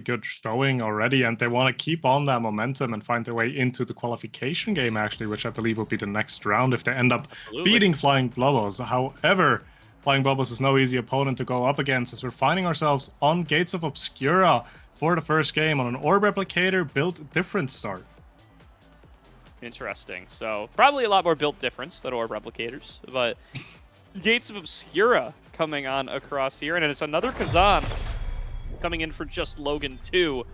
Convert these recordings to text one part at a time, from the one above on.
good showing already, and they want to keep on that momentum and find their way into the qualification game, actually, which I believe will be the next round if they end up beating Flying Blobbos. However, Flying Blobbos is no easy opponent to go up against, as we're finding ourselves on Gates of Obscura for the first game on an Orb Replicator built different start. Interesting. So probably a lot more built difference than Orb Replicators, but Gates of Obscura coming on across here, and it's another Kazan coming in for just Logan too.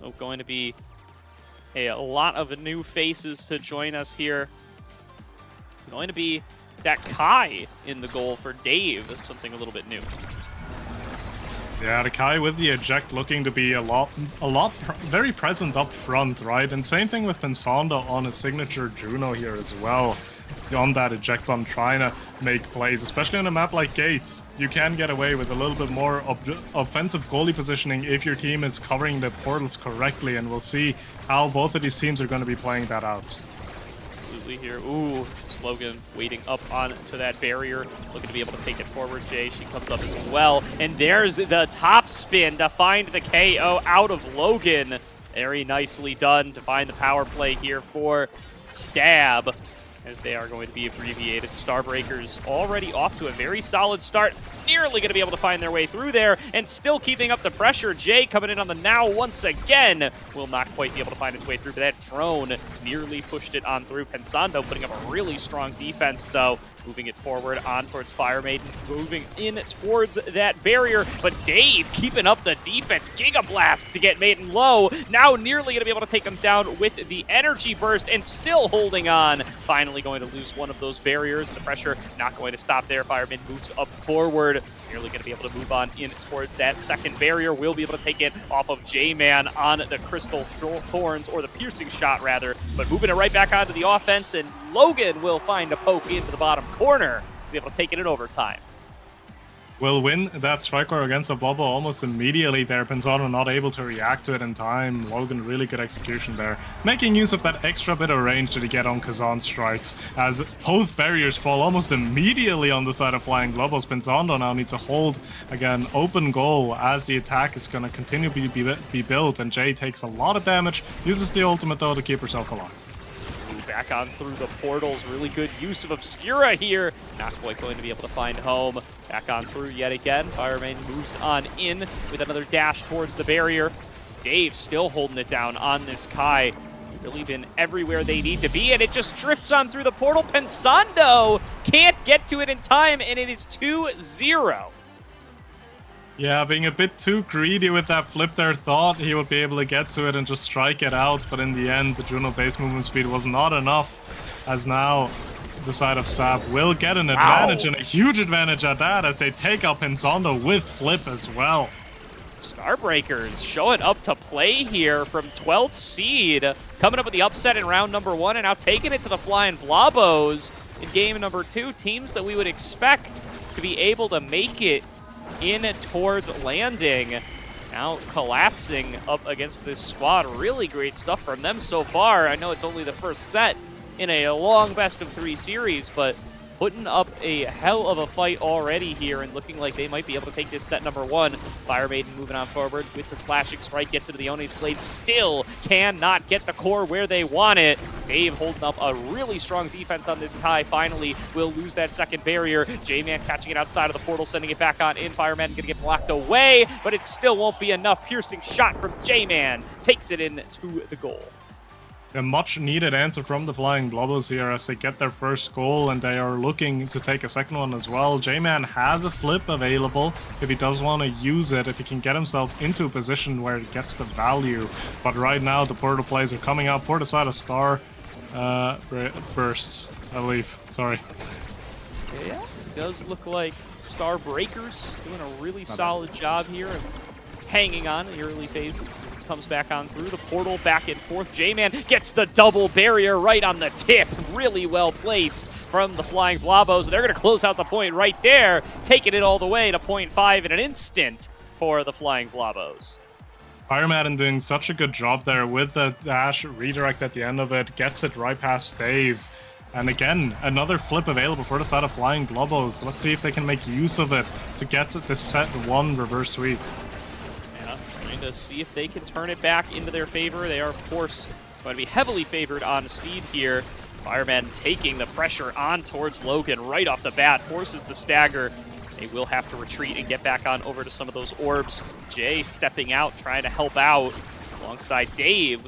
So going to be a lot of new faces to join us here. Going to be that Kai in the goal for Dave. That's something a little bit new. Yeah, the Kai with the eject looking to be very present up front, right? And same thing with Pensando on his signature Juno here as well. On that eject bomb, trying to make plays, especially on a map like Gates. You can get away with a little bit more offensive goalie positioning if your team is covering the portals correctly, and we'll see how both of these teams are going to be playing that out. Absolutely here. Ooh, Slogan waiting up onto that barrier, looking to be able to take it forward. Jay, she comes up as well, and there's the top spin to find the KO out of Logan. Very nicely done to find the power play here for Stab, as they are going to be abbreviated. Starbreakers already off to a very solid start. Nearly going to be able to find their way through there, and still keeping up the pressure. Jay coming in on the now once again. Will not quite be able to find its way through, but that drone nearly pushed it on through. Pensando putting up a really strong defense, though. Moving it forward on towards Fire Maiden, moving in towards that barrier, but Dave keeping up the defense. Giga Blast to get Maiden low. Now nearly going to be able to take him down with the energy burst, and still holding on. Finally going to lose one of those barriers, and the pressure not going to stop there. Fireman moves up forward. Nearly going to be able to move on in towards that second barrier. Will be able to take it off of J-Man on the Crystal Thorns, or the piercing shot rather, but moving it right back onto the offense, and Logan will find a poke into the bottom corner to be able to take it in overtime. Will win that strike core against a Bobo almost immediately there. Pensando not able to react to it in time. Logan, really good execution there. Making use of that extra bit of range to get on Kazan strikes, as both barriers fall almost immediately on the side of Flying Blobbos. Pensando now needs to hold, again, open goal as the attack is going to continue to be built, and Jay takes a lot of damage, uses the ultimate though to keep herself alive. Back on through the portals. Really good use of Obscura here. Not quite going to be able to find home. Back on through yet again. Fireman moves on in with another dash towards the barrier. Dave still holding it down on this Kai. Really been everywhere they need to be, and it just drifts on through the portal. Pensando can't get to it in time, and it is 2-0. Yeah, being a bit too greedy with that flip there, thought he would be able to get to it and just strike it out, but in the end, the Juno base movement speed was not enough, as now the side of Stab will get an advantage, and a huge advantage at that, as they take out Pensando with flip as well. Starbreakers showing up to play here from 12th seed, coming up with the upset in round number 1, and now taking it to the Flying Blobbos in game number 2. Teams that we would expect to be able to make it in towards landing, now collapsing up against this squad. Really great stuff from them so far. I know it's only the first set in a long best-of-3 series, but putting up a hell of a fight already here, and looking like they might be able to take this set number 1. Fire Maiden moving on forward with the slashing strike, gets into the One's blade, still cannot get the core where they want it. Dave holding up a really strong defense on this Kai. Finally will lose that second barrier. J-Man catching it outside of the portal, sending it back on in. Fireman gonna get blocked away, but it still won't be enough. Piercing shot from J-Man takes it in to the goal. A much needed answer from the Flying Blobbos here as they get their first goal, and they are looking to take a second one as well. J-Man has a flip available if he does want to use it, if he can get himself into a position where he gets the value. But right now the portal plays are coming out for the side of Star Bursts, I believe. Sorry. Yeah, it does look like Starbreakers doing a really solid job here of hanging on in the early phases as it comes back on through the portal, back and forth. J-Man gets the double barrier right on the tip. Really well placed from the Flying Blobbos. They're going to close out the point right there, taking it all the way to 0.5 in an instant for the Flying Blobbos. Fireman doing such a good job there with the dash redirect at the end of it, gets it right past Dave. And again, another flip available for the side of Flying Blobbos. Let's see if they can make use of it to get the set 1 reverse sweep. trying to see if they can turn it back into their favor. They are, of course, going to be heavily favored on seed here. Fireman taking the pressure on towards Logan right off the bat, forces the stagger. They will have to retreat and get back on over to some of those orbs. Jay stepping out, trying to help out alongside Dave.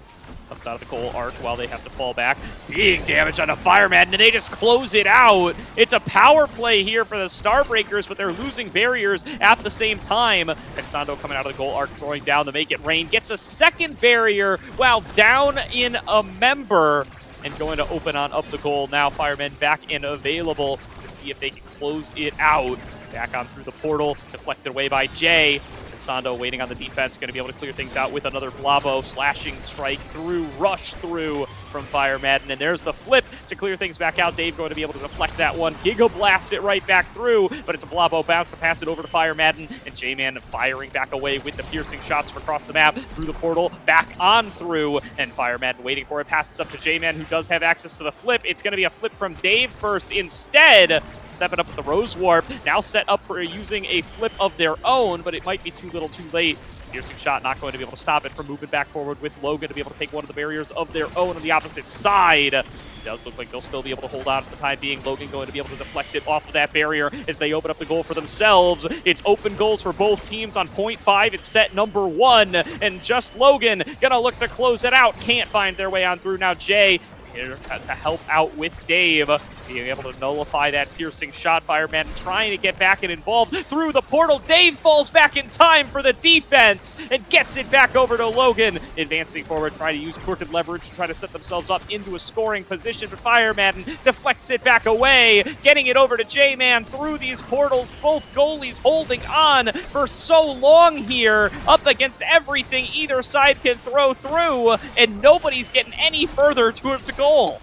Comes out of the goal arc while they have to fall back. Big damage on a Fireman, and they just close it out. It's a power play here for the Starbreakers, but they're losing barriers at the same time. Pensando coming out of the goal arc, throwing down to make it rain. Gets a second barrier while down in a member and going to open on up the goal. Now Firemen back in available to see if they can close it out. Back on through the portal, deflected away by Jay. Sando waiting on the defense, going to be able to clear things out with another Blobbo, slashing strike through, rush through from Fire Madden, and there's the flip to clear things back out. Dave going to be able to deflect that one, Giga Blast it right back through, but it's a Blobbo bounce to pass it over to Fire Madden, and J-Man firing back away with the piercing shots from across the map, through the portal, back on through, and Fire Madden waiting for it, passes up to J-Man, who does have access to the flip. It's going to be a flip from Dave first instead, stepping up with the Rose Warp, now set up for using a flip of their own, but it might be too little too late. Piercing shot not going to be able to stop it from moving back forward with Logan to be able to take one of the barriers of their own on the opposite side. It does look like they'll still be able to hold on for the time being. Logan going to be able to deflect it off of that barrier as they open up the goal for themselves. It's open goals for both teams on point 5. It's set number 1, and just Logan gonna look to close it out. Can't find their way on through. Now Jay here to help out with Dave, being able to nullify that piercing shot. Fireman trying to get back and involved through the portal. Dave falls back in time for the defense and gets it back over to Logan. Advancing forward, trying to use crooked leverage to try to set themselves up into a scoring position, but Fireman deflects it back away, getting it over to J-Man through these portals. Both goalies holding on for so long here, up against everything either side can throw through, and nobody's getting any further towards a goal.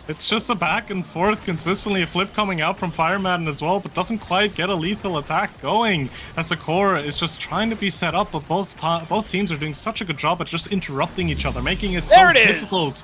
It's just a back and forth consistently, a flip coming out from Fire Madden as well, but doesn't quite get a lethal attack going as the core is just trying to be set up, but both teams are doing such a good job at just interrupting each other, making it so difficult to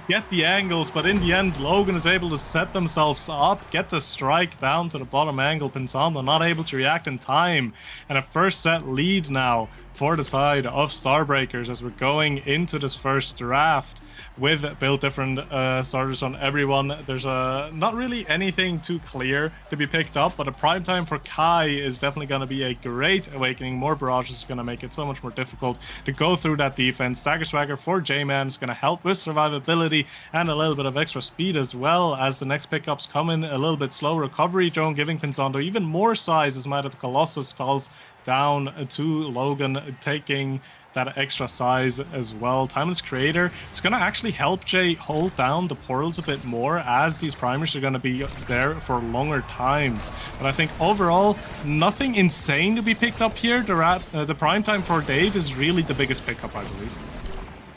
get the angles, but in the end, Logan is able to set themselves up, get the strike down to the bottom angle. Pensando not able to react in time, and a first set lead now for the side of Starbreakers as we're going into this first draft with build different starters on everyone. There's not really anything too clear to be picked up, but a prime time for Kai is definitely going to be a great awakening. More barrages is going to make it so much more difficult to go through that defense. Stagger Swagger for J-Man is going to help with survivability and a little bit of extra speed as well, as the next pickups come in a little bit slow. Recovery drone giving Pensando even more size as Might of the Colossus falls down to Logan, taking that extra size as well. Timeless Creator is going to actually help Jay hold down the portals a bit more, as these primers are going to be there for longer times. But I think overall, nothing insane to be picked up here. The prime time for Dave is really the biggest pickup, I believe.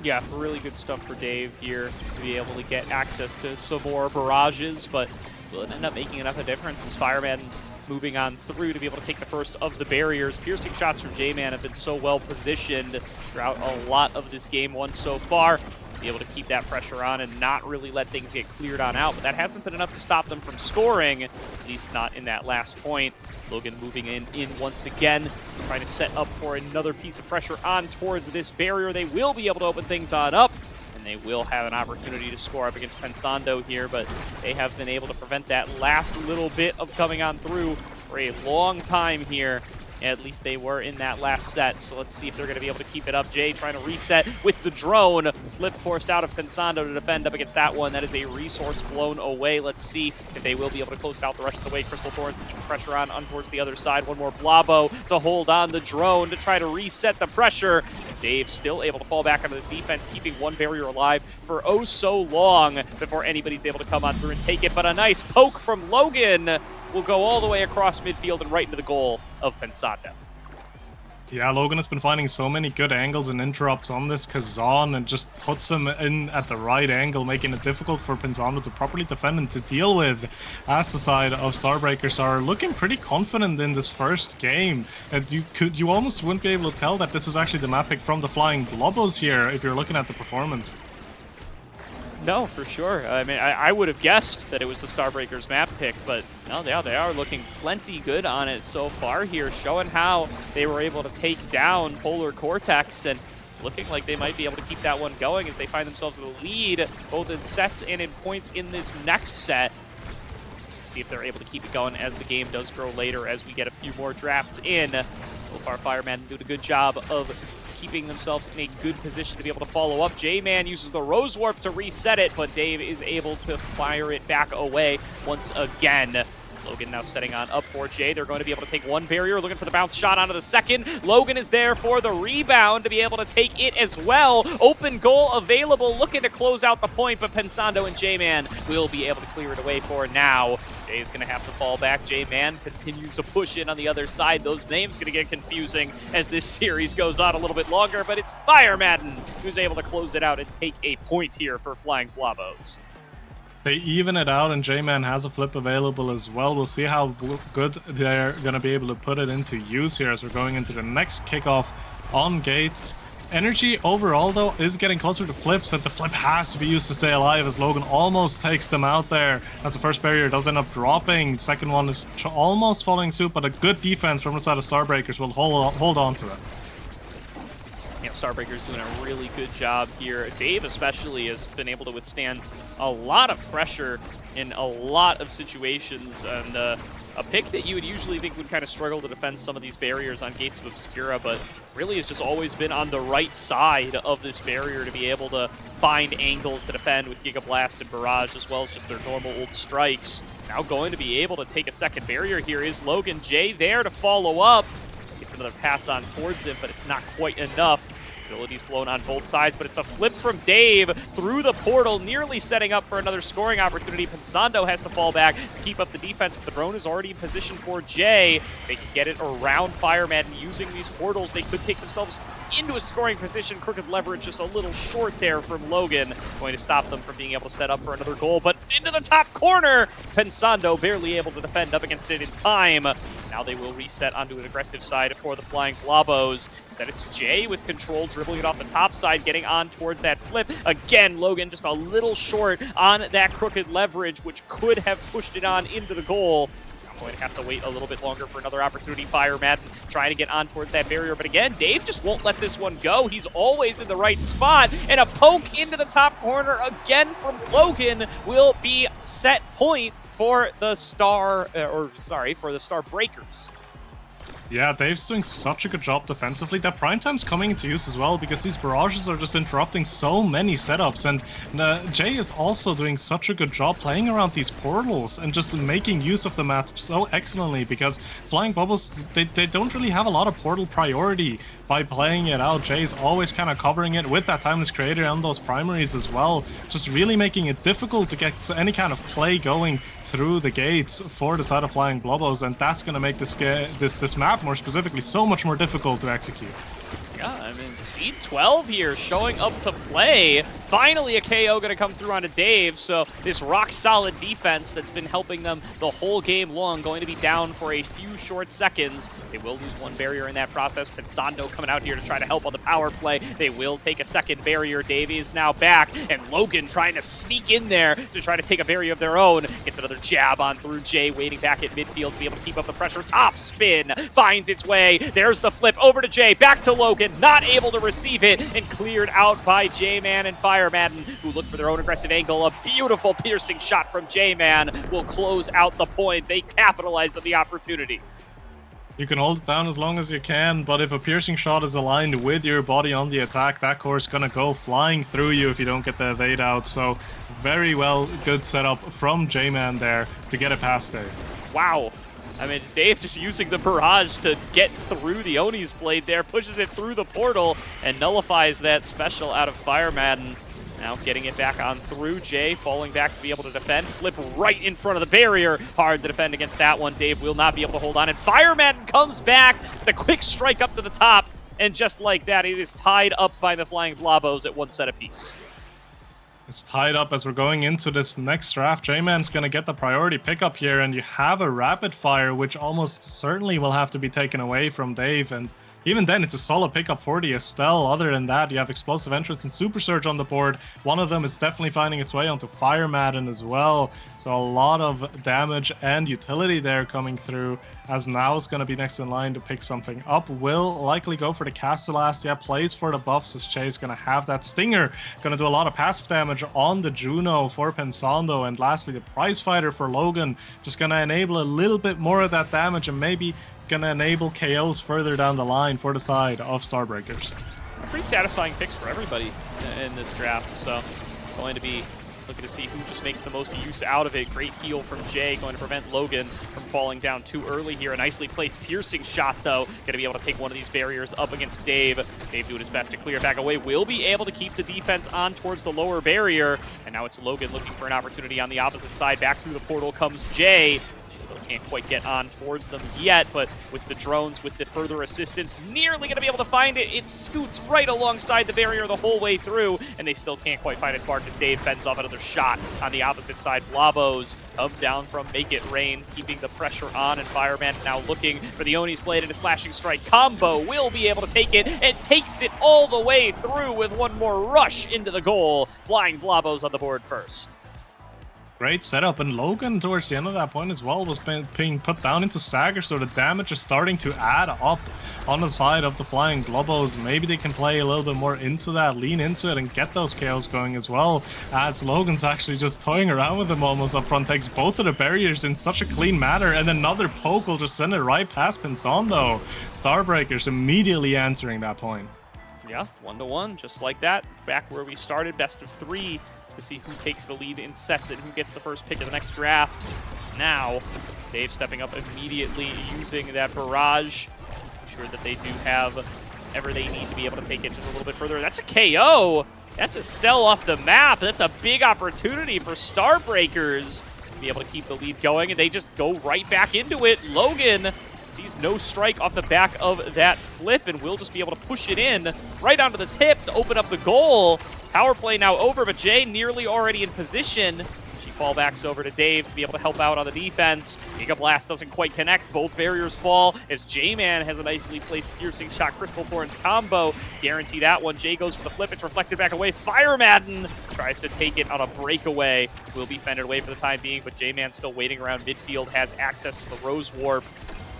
Yeah, really good stuff for Dave here to be able to get access to some more barrages, but will it end up making enough of a difference as Fireman moving on through to be able to take the first of the barriers. Piercing shots from J-Man have been so well positioned throughout a lot of this game one so far. Be able to keep that pressure on and not really let things get cleared on out, but that hasn't been enough to stop them from scoring, at least not in that last point. Logan moving in once again, trying to set up for another piece of pressure on towards this barrier. They will be able to open things on up, and they will have an opportunity to score up against Pensando here, but they have been able to prevent that last little bit of coming on through for a long time here. At least they were in that last set, so let's see if they're going to be able to keep it up. Jay trying to reset with the drone. Flip forced out of Pensando to defend up against that one. That is a resource blown away. Let's see if they will be able to close it out the rest of the way. Crystal Thorn keeping pressure on towards the other side. One more Blobbo to hold on the drone to try to reset the pressure. Dave still able to fall back onto this defense, keeping one barrier alive for oh so long before anybody's able to come on through and take it. But a nice poke from Logan will go all the way across midfield and right into the goal of Pensando. Yeah, Logan has been finding so many good angles and interrupts on this Kazan and just puts them in at the right angle, making it difficult for Pensando to properly defend and to deal with, as the side of Starbreakers are looking pretty confident in this first game. And you almost wouldn't be able to tell that this is actually the map pick from the Flying Blobbos here if you're looking at the performance. No, for sure. I mean, I would have guessed that it was the Starbreakers map pick, but no, they are looking plenty good on it so far here, showing how they were able to take down Polar Cortex and looking like they might be able to keep that one going as they find themselves in the lead, both in sets and in points in this next set. See if they're able to keep it going as the game does grow later, as we get a few more drafts in. So far, Fireman doing a good job of keeping themselves in a good position to be able to follow up. J-Man uses the Rose Warp to reset it, but Dave is able to fire it back away once again. Logan now setting on up for Jay. They're going to be able to take one barrier, looking for the bounce shot onto the second. Logan is there for the rebound to be able to take it as well. Open goal available, looking to close out the point, but Pensando and J-Man will be able to clear it away for now. Jay is going to have to fall back. J-Man continues to push in on the other side. Those names going to get confusing as this series goes on a little bit longer, but it's Fire Madden who's able to close it out and take a point here for Flying Blobbos. They even it out, and J-Man has a flip available as well. We'll see how good they're going to be able to put it into use here as we're going into the next kickoff on Gates. Energy overall, though, is getting closer to flips, and the flip has to be used to stay alive as Logan almost takes them out there. As the first barrier does end up dropping, second one is almost following suit, but a good defense from the side of Starbreakers will hold on to it. Yeah, Starbreaker's doing a really good job here. Dave especially has been able to withstand a lot of pressure in a lot of situations, and a pick that you would usually think would kind of struggle to defend some of these barriers on Gates of Obscura, but really has just always been on the right side of this barrier to be able to find angles to defend with Giga Blast and Barrage, as well as just their normal old strikes. Now going to be able to take a second barrier here is Logan. Jay there to follow up. Gets another pass on towards him, but it's not quite enough. Abilities blown on both sides, but it's the flip from Dave through the portal, nearly setting up for another scoring opportunity. Pensando has to fall back to keep up the defense, but the drone is already in position for Jay. They can get it around Fireman using these portals. They could take themselves into a scoring position. Crooked leverage just a little short there from Logan, going to stop them from being able to set up for another goal, but into the top corner. Pensando barely able to defend up against it in time. Now they will reset onto an aggressive side for the Flying Blobbos. Instead, it's Jay with control, dribbling it off the top side, getting on towards that flip. Again, Logan just a little short on that crooked leverage, which could have pushed it on into the goal. I'm going to have to wait a little bit longer for another opportunity. Fire Madden trying to get on towards that barrier, but again, Dave just won't let this one go. He's always in the right spot, and a poke into the top corner again from Logan will be set point for the for the Starbreakers. Yeah, Dave's doing such a good job defensively. That prime time's coming into use as well, because these barrages are just interrupting so many setups, and Jay is also doing such a good job playing around these portals and just making use of the map so excellently, because Flying Blobbos, they don't really have a lot of portal priority by playing it out. Jay's always kind of covering it with that Timeless Creator and those primaries as well, just really making it difficult to get any kind of play going through the gates for the side of Flying Blobbos, and that's going to make this map more specifically so much more difficult to execute. Yeah, I mean, Seed 12 here showing up to play. Finally a KO going to come through onto Dave, so this rock-solid defense that's been helping them the whole game long going to be down for a few short seconds. They will lose one barrier in that process. Pensando coming out here to try to help on the power play. They will take a second barrier. Davey is now back, and Logan trying to sneak in there to try to take a barrier of their own. Gets another jab on through Jay, waiting back at midfield to be able to keep up the pressure. Top spin finds its way. There's the flip over to Jay, back to Logan. Not able to receive it, and cleared out by J-Man and Fire Madden, who look for their own aggressive angle. A beautiful piercing shot from J-Man will close out the point. They capitalize on the opportunity. You can hold it down as long as you can, but if a piercing shot is aligned with your body on the attack, that core is going to go flying through you if you don't get the evade out. So very well, good setup from J-Man there to get it past Dave. Wow. I mean, Dave just using the barrage to get through the Oni's blade there, pushes it through the portal, and nullifies that special out of Fire Madden. Now getting it back on through. Jay falling back to be able to defend. Flip right in front of the barrier. Hard to defend against that one. Dave will not be able to hold on. And Fire Madden comes back. The quick strike up to the top. And just like that, it is tied up by the Flying Blobbos at one set apiece. It's tied up as we're going into this next draft. J-Man's going to get the priority pickup here, and you have a rapid fire, which almost certainly will have to be taken away from Dave. And even then, it's a solid pickup for the Estelle. Other than that, you have Explosive Entrance and Super Surge on the board. One of them is definitely finding its way onto Fire Madden as well. So a lot of damage and utility there coming through, as now is going to be next in line to pick something up. Will likely go for the Castellast. Yeah, plays for the buffs as Chase going to have that Stinger. Going to do a lot of passive damage on the Juno for Pensando. And lastly, the Prize Fighter for Logan. Just going to enable a little bit more of that damage and maybe going to enable KOs further down the line for the side of Starbreakers. Pretty satisfying picks for everybody in this draft, so going to be looking to see who just makes the most use out of it. Great heal from Jay, going to prevent Logan from falling down too early here. A nicely placed piercing shot, though. Going to be able to take one of these barriers up against Dave. Dave doing his best to clear it back away. Will be able to keep the defense on towards the lower barrier. And now it's Logan looking for an opportunity on the opposite side. Back through the portal comes Jay. Still can't quite get on towards them yet, but with the drones, with the further assistance, nearly going to be able to find it. It scoots right alongside the barrier the whole way through, and they still can't quite find its mark as Dave fends off another shot on the opposite side. Blobbos come down from Make It Rain, keeping the pressure on, and Fireman now looking for the Oni's blade and a slashing strike combo. Will be able to take it, and takes it all the way through with one more rush into the goal. Flying Blobbos on the board first. Great setup, and Logan towards the end of that point as well was being put down into stagger, so the damage is starting to add up on the side of the Flying Blobbos. Maybe they can play a little bit more into that, lean into it, and get those KOs going as well, as Logan's actually just toying around with them almost up front, takes both of the barriers in such a clean manner, and another poke will just send it right past Pensando. Starbreakers immediately answering that point. Yeah, 1-1, just like that. Back where we started, best of 3. To see who takes the lead in sets and who gets the first pick of the next draft. Now, Dave stepping up immediately, using that barrage. Sure that they do have whatever they need to be able to take it just a little bit further. That's a KO! That's a Estelle off the map. That's a big opportunity for Starbreakers to be able to keep the lead going, and they just go right back into it. Logan sees no strike off the back of that flip, and will just be able to push it in right onto the tip to open up the goal. Power play now over, but Jay nearly already in position. She fallbacks over to Dave to be able to help out on the defense. Giga Blast doesn't quite connect. Both barriers fall as J-Man has a nicely placed piercing shot. Crystal Thorns combo. Guarantee that one. Jay goes for the flip. It's reflected back away. Fire Madden tries to take it on a breakaway. Will be fended away for the time being, but J-Man still waiting around midfield. Has access to the Rose Warp.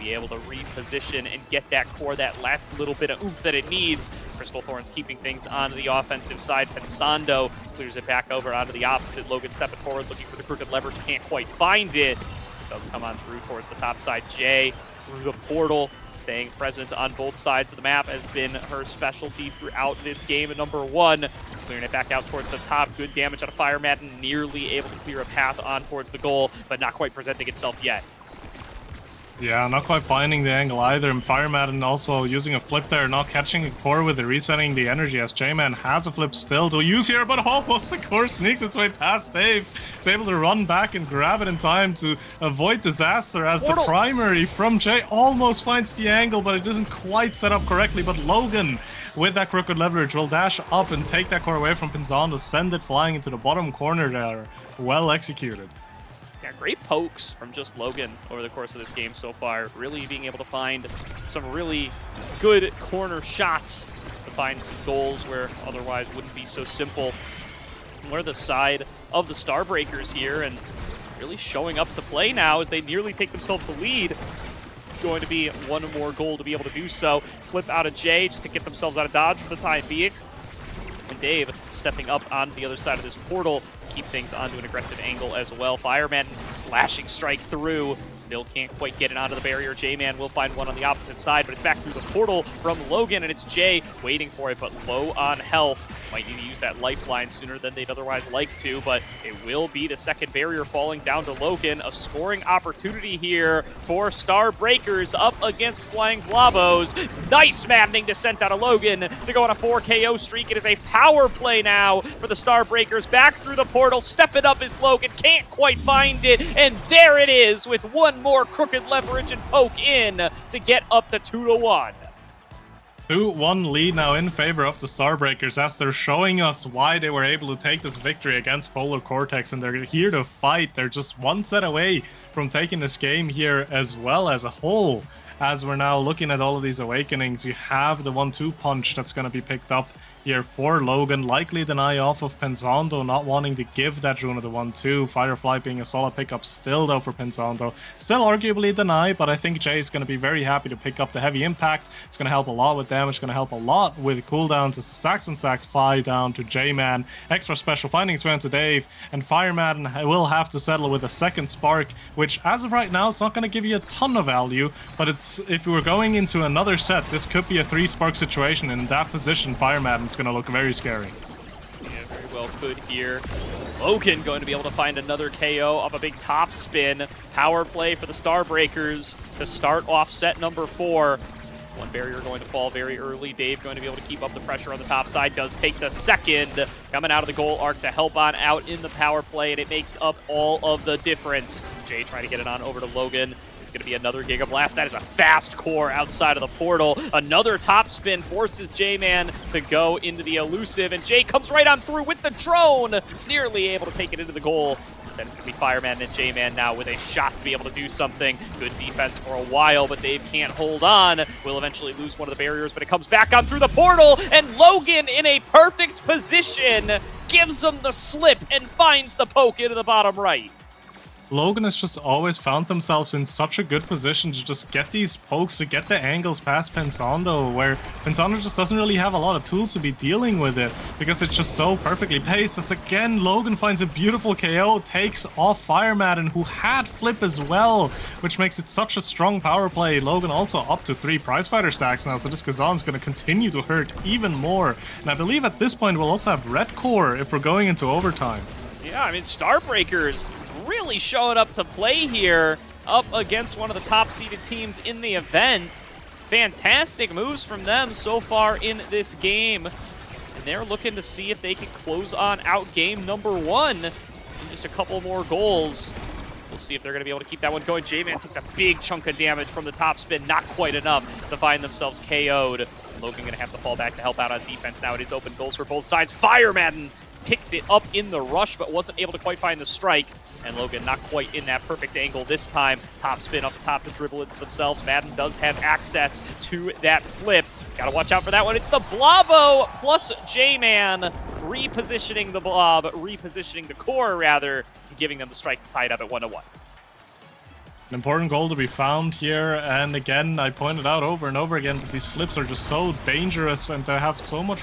Be able to reposition and get that core, that last little bit of oomph that it needs. Crystal Thorns keeping things on the offensive side. Pensando clears it back over onto the opposite. Logan stepping forward, looking for the crooked leverage, can't quite find it. It does come on through towards the top side. Jay through the portal, staying present on both sides of the map has been her specialty throughout this game. At number 1, clearing it back out towards the top. Good damage out of Fire Madden, nearly able to clear a path on towards the goal, but not quite presenting itself yet. Yeah, not quite finding the angle either. And Fire Madden also using a flip there, not catching a core with it, resetting the energy as J-Man has a flip still to use here, but almost the core sneaks its way past Dave. He's able to run back and grab it in time to avoid disaster as the primary from Jay almost finds the angle, but it doesn't quite set up correctly. But Logan, with that crooked leverage, will dash up and take that core away from Pinzon to send it flying into the bottom corner there. Well executed. Yeah, great pokes from just Logan over the course of this game so far. Really being able to find some really good corner shots to find some goals where otherwise wouldn't be so simple. We're the side of the Starbreakers here, and really showing up to play now as they nearly take themselves the lead. Going to be one more goal to be able to do so. Flip out of Jay just to get themselves out of dodge for the time being. And Dave stepping up on the other side of this portal to keep things onto an aggressive angle as well. Fireman slashing strike through. Still can't quite get it onto the barrier. J-Man will find one on the opposite side, but it's back through the portal from Logan, and it's Jay waiting for it, but low on health. Might need to use that lifeline sooner than they'd otherwise like to, but it will be the second barrier falling down to Logan. A scoring opportunity here for Starbreakers up against Flying Blobbos. Nice maddening descent out of Logan to go on a 4 KO streak. It is a power play now for the Starbreakers. Back through the portal, stepping up is Logan. Can't quite find it, and there it is with one more crooked leverage and poke in to get up to 2-1. 2-1 lead now in favor of the Starbreakers as they're showing us why they were able to take this victory against Polar Cortex, and they're here to fight. They're just one set away from taking this game here as well as a whole. as we're now looking at all of these awakenings. You have the 1-2 punch that's going to be picked up here for Logan, likely deny off of Pensando, not wanting to give that rune of the 1-2. Firefly being a solid pickup still though for Pensando. Still arguably deny, but I think Jay is going to be very happy to pick up the heavy impact. It's going to help a lot with damage, going to help a lot with cooldowns. As stacks and stacks fly down to J-Man. Extra special finding its way onto Dave, and Fireman will have to settle with a second spark, which as of right now is not going to give you a ton of value, but it's, if we were going into another set, this could be a 3 spark situation. In that position, Fireman is going to look very scary. Yeah, very well could here. Logan going to be able to find another KO off a big top spin. Power play for the Starbreakers to start off set number 4. One barrier going to fall very early. Dave going to be able to keep up the pressure on the top side. Does take the second. Coming out of the goal arc to help on out in the power play, and it makes up all of the difference. Jay trying to get it on over to Logan. It's going to be another Giga Blast. That is a fast core outside of the portal. Another top spin forces J-Man to go into the elusive, and Jay comes right on through with the drone, nearly able to take it into the goal. Instead, it's going to be Fireman and J-Man now with a shot to be able to do something. Good defense for a while, but Dave can't hold on. Will eventually lose one of the barriers, but it comes back on through the portal, and Logan in a perfect position gives him the slip and finds the poke into the bottom right. Logan has just always found themselves in such a good position to just get these pokes, to get the angles past Pensando, where Pensando just doesn't really have a lot of tools to be dealing with it, because it's just so perfectly paced. As again, Logan finds a beautiful KO, takes off Fireman, who had flip as well, which makes it such a strong power play. Logan also up to 3 prizefighter stacks now, so this Kazan's going to continue to hurt even more. And I believe at this point we'll also have red core if we're going into overtime. Yeah, I mean, Starbreakers really showing up to play here, up against one of the top-seeded teams in the event. Fantastic moves from them so far in this game. And they're looking to see if they can close on out game number 1 in just a couple more goals. We'll see if they're going to be able to keep that one going. J-Man takes a big chunk of damage from the top spin, not quite enough to find themselves KO'd. Logan going to have to fall back to help out on defense now. It is open goals for both sides. Fireman picked it up in the rush, but wasn't able to quite find the strike. And Logan not quite in that perfect angle this time. Top spin off the top to dribble into themselves. Madden does have access to that flip. Gotta watch out for that one. It's the Blobbo plus J-Man repositioning the blob, repositioning the core rather, giving them the strike to tie it up at 1-1. An important goal to be found here, and again, I pointed out over and over again that these flips are just so dangerous, and they have so much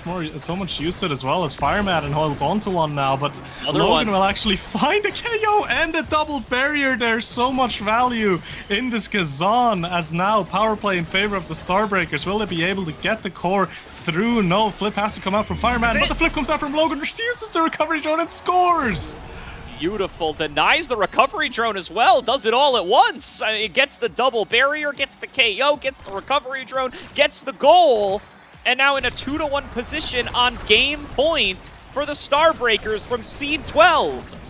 use to it as well. As Fireman holds onto one now, but Logan will actually find a KO and a double barrier. There's so much value in this Kazan, as now power play in favor of the Starbreakers. Will they be able to get the core through? No, flip has to come out from Fireman, but the flip comes out from Logan, uses the recovery drone and scores! Beautiful. Denies the recovery drone as well. Does it all at once. It gets the double barrier, gets the KO, gets the recovery drone, gets the goal. And now in a 2-1 position on game point for the Starbreakers from seed 12.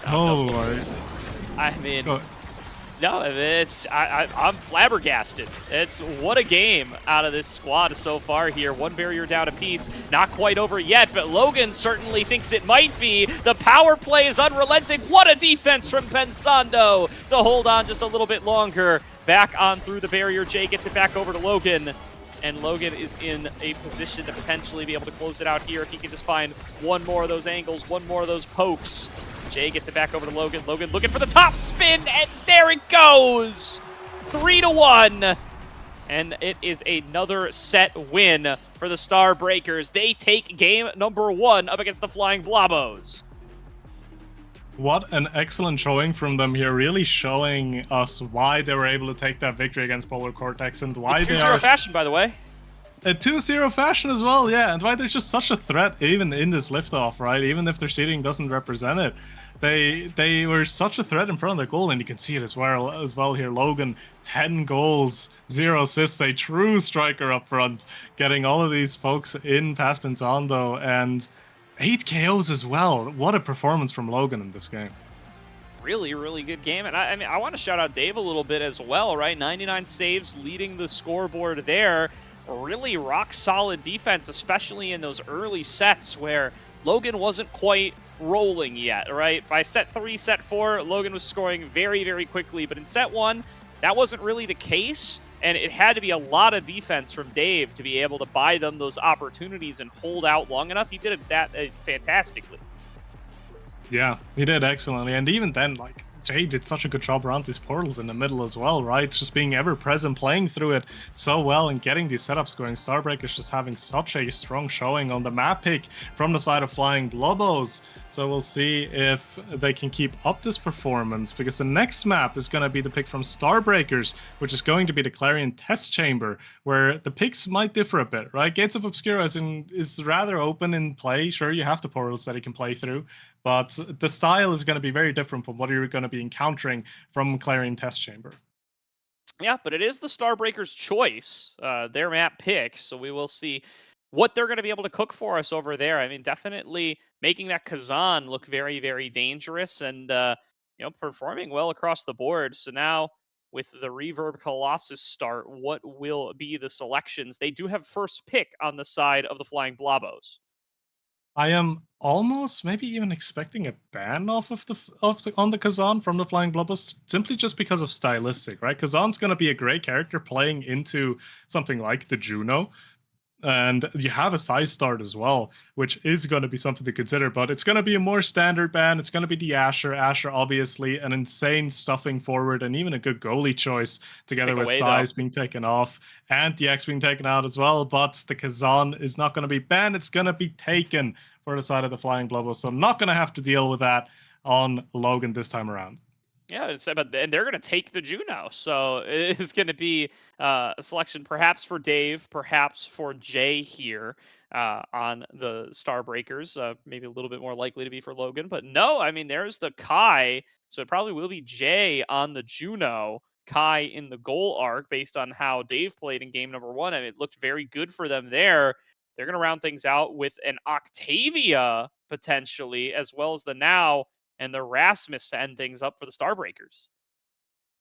Oh, I mean... No, I'm flabbergasted. It's what a game out of this squad so far here. One barrier down apiece, not quite over yet, but Logan certainly thinks it might be. The power play is unrelenting. What a defense from Pensando to hold on just a little bit longer. Back on through the barrier. Jay gets it back over to Logan. And Logan is in a position to potentially be able to close it out here if he can just find one more of those angles, one more of those pokes. Jay gets it back over to Logan. Logan looking for the top spin, and there it goes! 3-1. And it is another set win for the Starbreakers. They take game number 1 up against the Flying Blobbos. What an excellent showing from them here, really showing us why they were able to take that victory against Polar Cortex and why they are... 2-0 fashion, by the way. A 2-0 fashion as well, yeah, and why they're just such a threat even in this liftoff, right? Even if their seeding doesn't represent it. They were such a threat in front of the goal, and you can see it as well here. Logan, 10 goals, 0 assists, a true striker up front, getting all of these folks in past Pensando, and 8 KOs as well. What a performance from Logan in this game. Really, really good game. And I mean, I want to shout out Dave a little bit as well, right? 99 saves leading the scoreboard there. Really rock solid defense, especially in those early sets where Logan wasn't quite rolling yet, right? By set 3, set 4, Logan was scoring very, very quickly, but in set 1, that wasn't really the case, and it had to be a lot of defense from Dave to be able to buy them those opportunities and hold out long enough. He did that fantastically. Yeah, he did excellently. And even then, like, Jay did such a good job around these portals in the middle as well, right? Just being ever present, playing through it so well and getting these setups going. Starbreaker's just having such a strong showing on the map pick from the side of Flying Blobbos. So we'll see if they can keep up this performance, because the next map is going to be the pick from Starbreakers, which is going to be the Clarion Test Chamber, where the picks might differ a bit, right? Gates of Obscura is rather open in play. Sure, you have the portals that you can play through, but the style is going to be very different from what you're going to be encountering from Clarion Test Chamber. Yeah, but it is the Starbreakers' choice, their map pick, so we will see what they're going to be able to cook for us over there. I mean, definitely making that Kazan look very, very dangerous and, performing well across the board. So now with the Reverb Colossus start, what will be the selections? They do have first pick on the side of the Flying Blobbos. I am almost maybe even expecting a ban off of on the Kazan from the Flying Blobbos, simply just because of stylistic, right? Kazan's going to be a great character playing into something like the Juno. And you have a size start as well, which is going to be something to consider, but it's going to be a more standard ban. It's going to be the Asher. Asher, obviously, an insane stuffing forward and even a good goalie choice, together with size being taken off and the X being taken out as well. But the Kazan is not going to be banned. It's going to be taken for the side of the Flying Blobbos. So I'm not going to have to deal with that on Logan this time around. Yeah, and they're going to take the Juno, so it's going to be a selection perhaps for Dave, perhaps for Jay here on the Starbreakers. Maybe a little bit more likely to be for Logan, but no, I mean, there's the Kai, so it probably will be Jay on the Juno, Kai in the goal arc based on how Dave played in game number 1. I mean, it looked very good for them there. They're going to round things out with an Octavia potentially, as well as the Now and the Rasmus to end things up for the Starbreakers.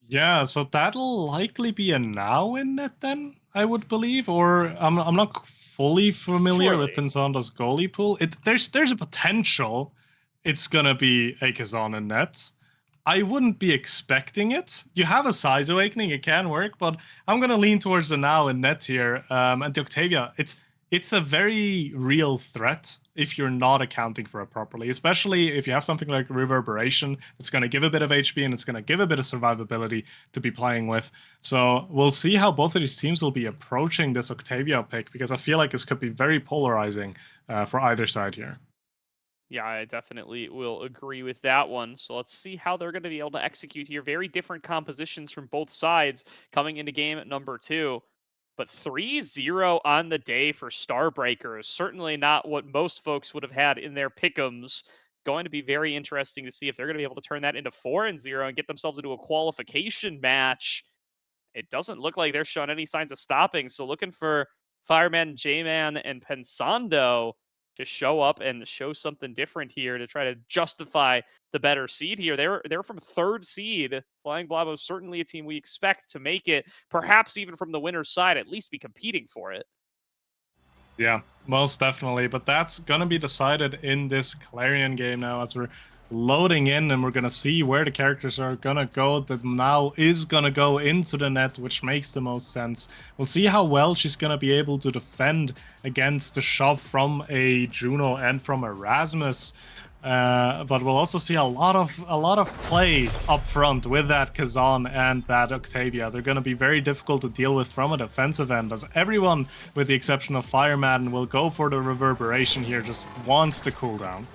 Yeah, so that'll likely be a now in it then, I would believe, or I'm not fully familiar with Pinsando's goalie pool. There's a potential it's gonna be a Kazan in net. I wouldn't be expecting it. You have a size awakening, it can work, but I'm gonna lean towards the now in net here. And the Octavia, it's a very real threat if you're not accounting for it properly, especially if you have something like Reverberation that's going to give a bit of HP and it's going to give a bit of survivability to be playing with. So we'll see how both of these teams will be approaching this Octavia pick, because I feel like this could be very polarizing for either side here. Yeah, I definitely will agree with that one. So let's see how they're going to be able to execute here. Very different compositions from both sides coming into game number 2. But 3-0 on the day for Starbreakers. Certainly not what most folks would have had in their pick'ems. Going to be very interesting to see if they're going to be able to turn that into 4-0 and get themselves into a qualification match. It doesn't look like they're showing any signs of stopping. So looking for Fireman, J-Man, and Pensando to show up and show something different here to try to justify the better seed here. They're from 3rd seed. Flying Blobbos, certainly a team we expect to make it, perhaps even from the winner's side, at least be competing for it. Yeah, most definitely. But that's going to be decided in this Clarion game now, as we're loading in, and we're going to see where the characters are going to go. That now is going to go into the net, which makes the most sense. We'll see how well she's going to be able to defend against the shove from a Juno and from a Rasmus. But we'll also see a lot of play up front with that Kazan and that Octavia. They're going to be very difficult to deal with from a defensive end, as everyone, with the exception of Fireman, will go for the Reverberation here, just wants the cooldown.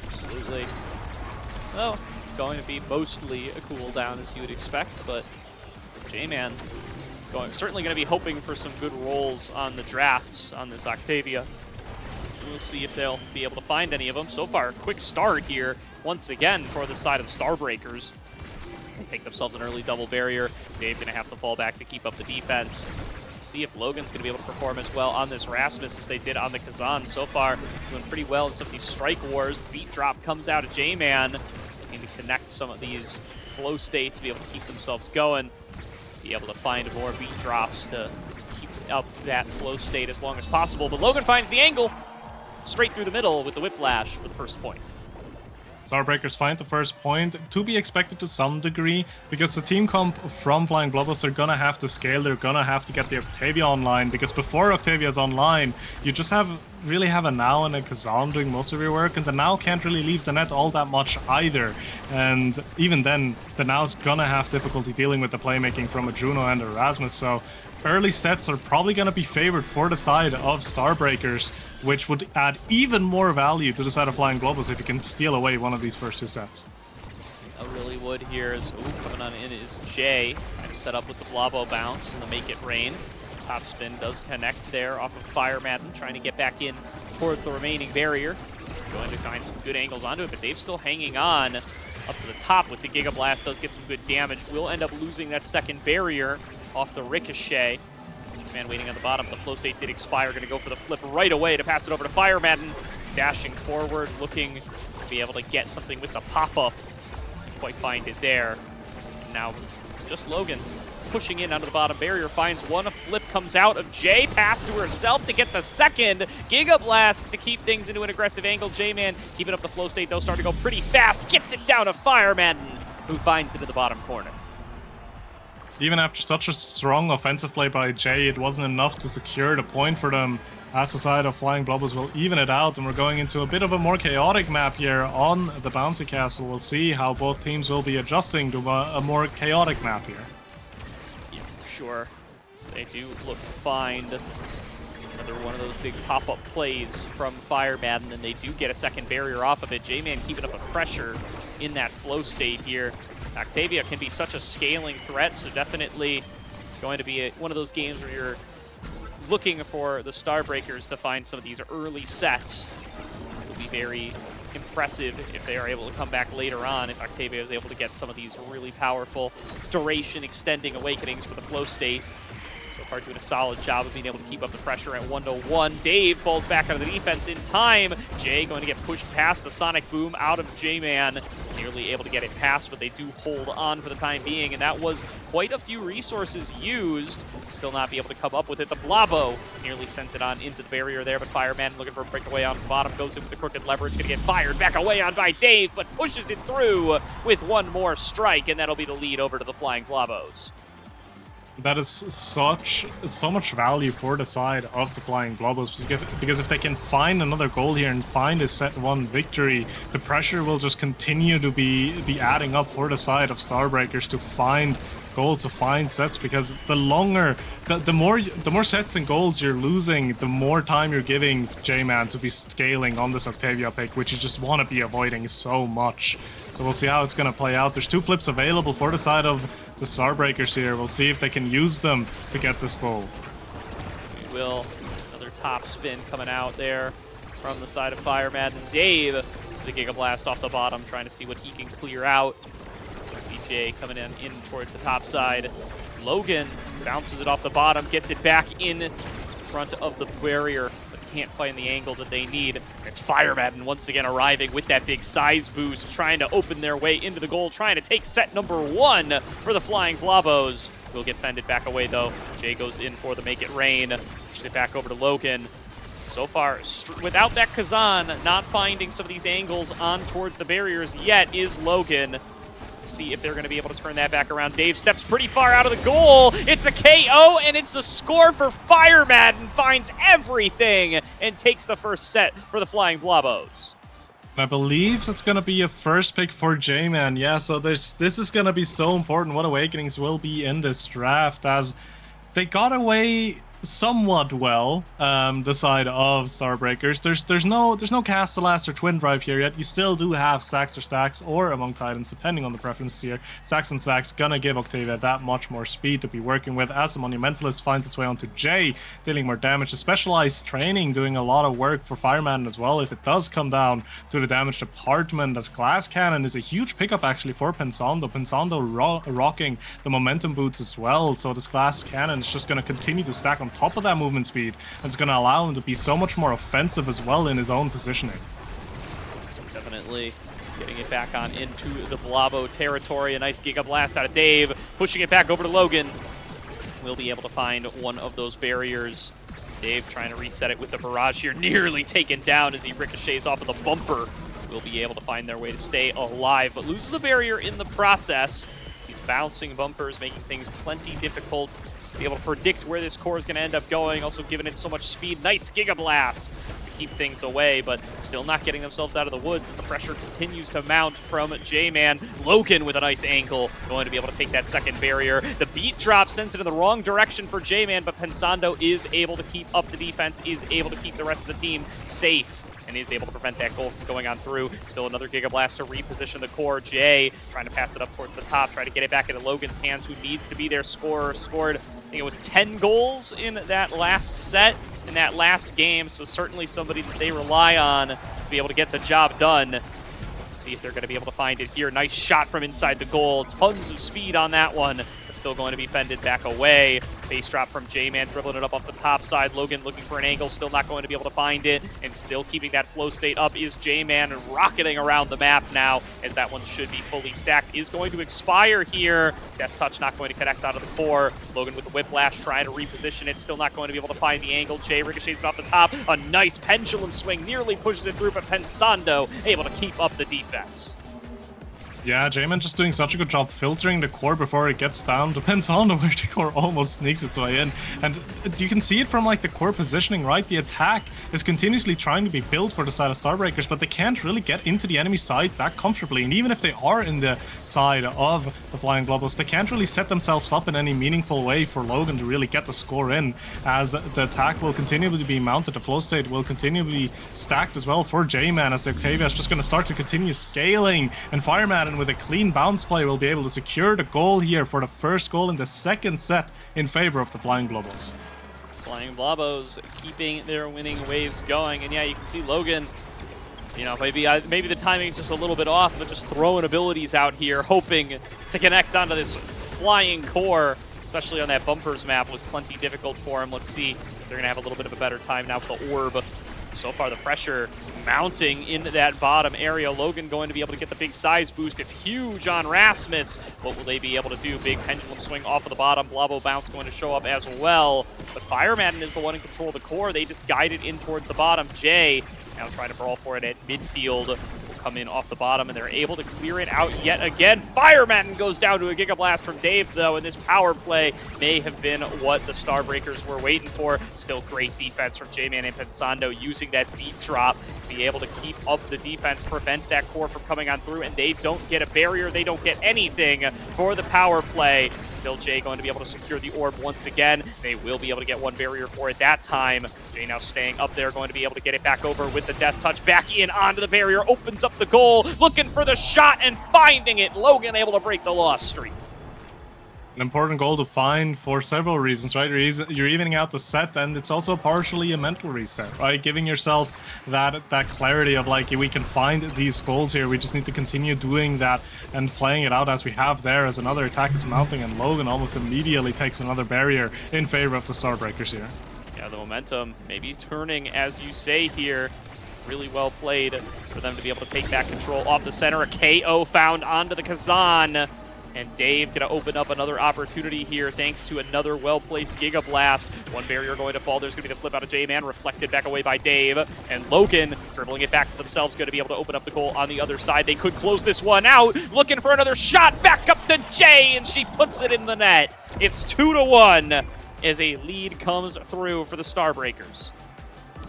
Absolutely. Well, going to be mostly a cooldown as you would expect, but J-Man certainly going to be hoping for some good rolls on the drafts on this Octavia. We'll see if they'll be able to find any of them. So far, a quick start here, once again, for the side of Starbreakers. They take themselves an early double barrier. Dave's going to have to fall back to keep up the defense. See if Logan's going to be able to perform as well on this Rasmus as they did on the Kazan. So far, doing pretty well in some of these strike wars. The beat drop comes out of J-Man, looking to connect some of these flow states to be able to keep themselves going. Be able to find more beat drops to keep up that flow state as long as possible. But Logan finds the angle. straight through the middle with the Whiplash for the first point. Starbreakers find the first point, to be expected to some degree, because the team comp from Flying Blobbos are gonna have to scale, they're gonna have to get the Octavia online, because before Octavia's online, you just really have a Now and a Kazan doing most of your work, and the Now can't really leave the net all that much either. And even then, the Now's gonna have difficulty dealing with the playmaking from a Juno and a Rasmus, so early sets are probably gonna be favored for the side of Starbreakers, which would add even more value to the side of Flying Blobbos if you can steal away one of these first 2 sets. I really would here. Coming on in is Jay. And set up with the Blobbo bounce and the Make It Rain. Top spin does connect there off of Fire Madden, trying to get back in towards the remaining barrier. Going to find some good angles onto it, but Dave's still hanging on up to the top with the Giga Blast. Does get some good damage. Will end up losing that second barrier off the Ricochet. Man waiting on the bottom. The flow state did expire. Going to go for the flip right away to pass it over to Fire Madden. Dashing forward, looking to be able to get something with the pop-up. Doesn't quite find it there. And now just Logan pushing in under the bottom barrier. Finds one. A flip comes out of Jay. Pass to herself to get the second. Giga Blast to keep things into an aggressive angle. J-Man keeping up the flow state, though, starting to go pretty fast. Gets it down to Fire Madden, who finds it in the bottom corner. Even after such a strong offensive play by Jay, it wasn't enough to secure the point for them, as the side of Flying Blobbos will even it out, and we're going into a bit of a more chaotic map here on the Bouncy Castle. We'll see how both teams will be adjusting to a more chaotic map here. Yeah, for sure. So they do look to find another one of those big pop-up plays from Fire Madden, and they do get a second barrier off of it. J-Man keeping up a pressure in that flow state here. Octavia can be such a scaling threat, so definitely going to be one of those games where you're looking for the Starbreakers to find some of these early sets. It will be very impressive if they are able to come back later on, if Octavia is able to get some of these really powerful duration extending awakenings for the flow state. So far doing a solid job of being able to keep up the pressure at 1-1. Dave falls back out of the defense in time. Jay going to get pushed past the Sonic Boom out of J-Man. Nearly able to get it past, but they do hold on for the time being, and that was quite a few resources used. Still not be able to come up with it. The Blobbo nearly sends it on into the barrier there, but Fireman looking for a breakaway on the bottom, goes in with the crooked lever. It's going to get fired back away on by Dave, but pushes it through with one more strike, and that'll be the lead over to the Flying Blobbos. That is so much value for the side of the Flying Blobbos, because if they can find another goal here and find a set 1 victory, the pressure will just continue to be adding up for the side of Starbreakers to find goals, to find sets, because the more sets and goals you're losing, the more time you're giving J-Man to be scaling on this Octavia pick, which you just want to be avoiding so much. So we'll see how it's going to play out. There's 2 flips available for the side of the Starbreakers here. We'll see if they can use them to get this goal. We will. Another top spin coming out there from the side of Fire Madden. Dave, the Giga Blast off the bottom, trying to see what he can clear out. BJ coming in towards the top side. Logan bounces it off the bottom, gets it back in front of the barrier, but can't find the angle that they need. It's Fire Madden once again arriving with that big size boost, trying to open their way into the goal, trying to take set number 1 for the Flying Blobbos. Will get fended back away though. Jay goes in for the Make It Rain, pushes it back over to Logan. So far, without that Kazan, not finding some of these angles on towards the barriers yet is Logan. See if they're going to be able to turn that back around. Dave steps pretty far out of the goal. It's a KO, and it's a score for Fire Madden. Finds everything and takes the first set for the Flying Blobbos. I believe that's going to be a first pick for J-Man. Yeah, so this is going to be so important what Awakenings will be in this draft, as they got away somewhat well, the side of Starbreakers. There's no Castellast or Twin Drive here yet. You still do have Stacks or Stacks or Among Titans, depending on the preference here. Stacks and Stacks gonna give Octavia that much more speed to be working with, as the Monumentalist finds its way onto Jay, dealing more damage. The Specialized Training doing a lot of work for Fireman as well, if it does come down to the damage department, as Glass Cannon is a huge pickup actually for Pensando. Pensando rocking the momentum boots as well, so this Glass Cannon is just gonna continue to stack on top of that movement speed, and it's going to allow him to be so much more offensive as well in his own positioning. Definitely getting it back on into the Blobbo territory. A nice Giga Blast out of Dave, pushing it back over to Logan. We'll be able to find one of those barriers Dave trying to reset it with the barrage here, nearly taken down as he ricochets off of the bumper. Will be able to find their way to stay alive, but loses a barrier in the process. He's bouncing bumpers, making things plenty difficult to be able to predict where this core is going to end up going, also giving it so much speed. Nice Giga Blast to keep things away, but still not getting themselves out of the woods as the pressure continues to mount from J-Man. Logan with a nice angle, going to be able to take that second barrier. The beat drop sends it in the wrong direction for J-Man, but Pensando is able to keep up the defense, is able to keep the rest of the team safe, and is able to prevent that goal from going on through. Still another Giga Blast to reposition the core. Jay trying to pass it up towards the top, trying to get it back into Logan's hands, who needs to be their scorer. Scored, I think it was 10 goals in that last set, in that last game, so certainly somebody that they rely on to be able to get the job done. Let's see if they're going to be able to find it here. Nice shot from inside the goal. Tons of speed on that one, but still going to be fended back away. Base drop from J-Man, dribbling it up off the top side. Logan looking for an angle, still not going to be able to find it, and still keeping that flow state up is J-Man, rocketing around the map now, as that one should be fully stacked. Is going to expire here. Death Touch not going to connect out of the core. Logan with the Whiplash trying to reposition it, still not going to be able to find the angle. Jay ricochets it off the top. A nice pendulum swing, nearly pushes it through, but Pensando able to keep up the defense. Yeah, J-Man just doing such a good job filtering the core before it gets down. Depends on where the core almost sneaks its way in. And you can see it from like the core positioning, right? The attack is continuously trying to be built for the side of Starbreakers, but they can't really get into the enemy side that comfortably. And even if they are in the side of the Flying Blobbos, they can't really set themselves up in any meaningful way for Logan to really get the score in, as the attack will continue to be mounted. The flow state will continue to be stacked as well for J-Man, as the Octavia is just going to start to continue scaling. And Fireman, with a clean bounce play, will be able to secure the goal here for the first goal in the second set in favor of the Flying Blobbos. Flying Blobbos keeping their winning waves going, and yeah, you can see Logan, you know, maybe the timing is just a little bit off, but just throwing abilities out here, hoping to connect onto this flying core, especially on that bumpers map, was plenty difficult for him. Let's see if they're gonna have a little bit of a better time now with the orb. So far, the pressure mounting into that bottom area. Logan going to be able to get the big size boost. It's huge on Rasmus. What will they be able to do? Big pendulum swing off of the bottom. Blobbo bounce going to show up as well. But Fireman is the one in control of the core. They just guide it in towards the bottom. Jay now trying to brawl for it at midfield. Will come in off the bottom, and they're able to clear it out yet again. Fireman goes down to a Giga Blast from Dave, though, and this power play may have been what the Starbreakers were waiting for. Still great defense from J-Man and Pensando, using that beat drop to be able to keep up the defense, prevent that core from coming on through, and they don't get a barrier, they don't get anything for the power play. Still Jay going to be able to secure the orb once again. They will be able to get one barrier for it that time. Jay now staying up there, going to be able to get it back over with the Death Touch, back in onto the barrier, opens up the goal, looking for the shot and finding it. Logan able to break the loss streak. An important goal to find for several reasons, right? You're evening out the set, and it's also partially a mental reset, right? Giving yourself that clarity of like, we can find these goals here. We just need to continue doing that and playing it out as we have there, as another attack is mounting, and Logan almost immediately takes another barrier in favor of the Starbreakers here. Yeah, the momentum maybe turning, as you say here. Really well played for them to be able to take back control off the center. A KO found onto the Kazan. And Dave gonna open up another opportunity here thanks to another well-placed Giga Blast. One barrier going to fall. There's gonna be the flip out of J-Man, reflected back away by Dave. And Logan dribbling it back to themselves, gonna be able to open up the goal on the other side. They could close this one out. Looking for another shot, back up to Jay, and she puts it in the net. It's 2-1 as a lead comes through for the Starbreakers.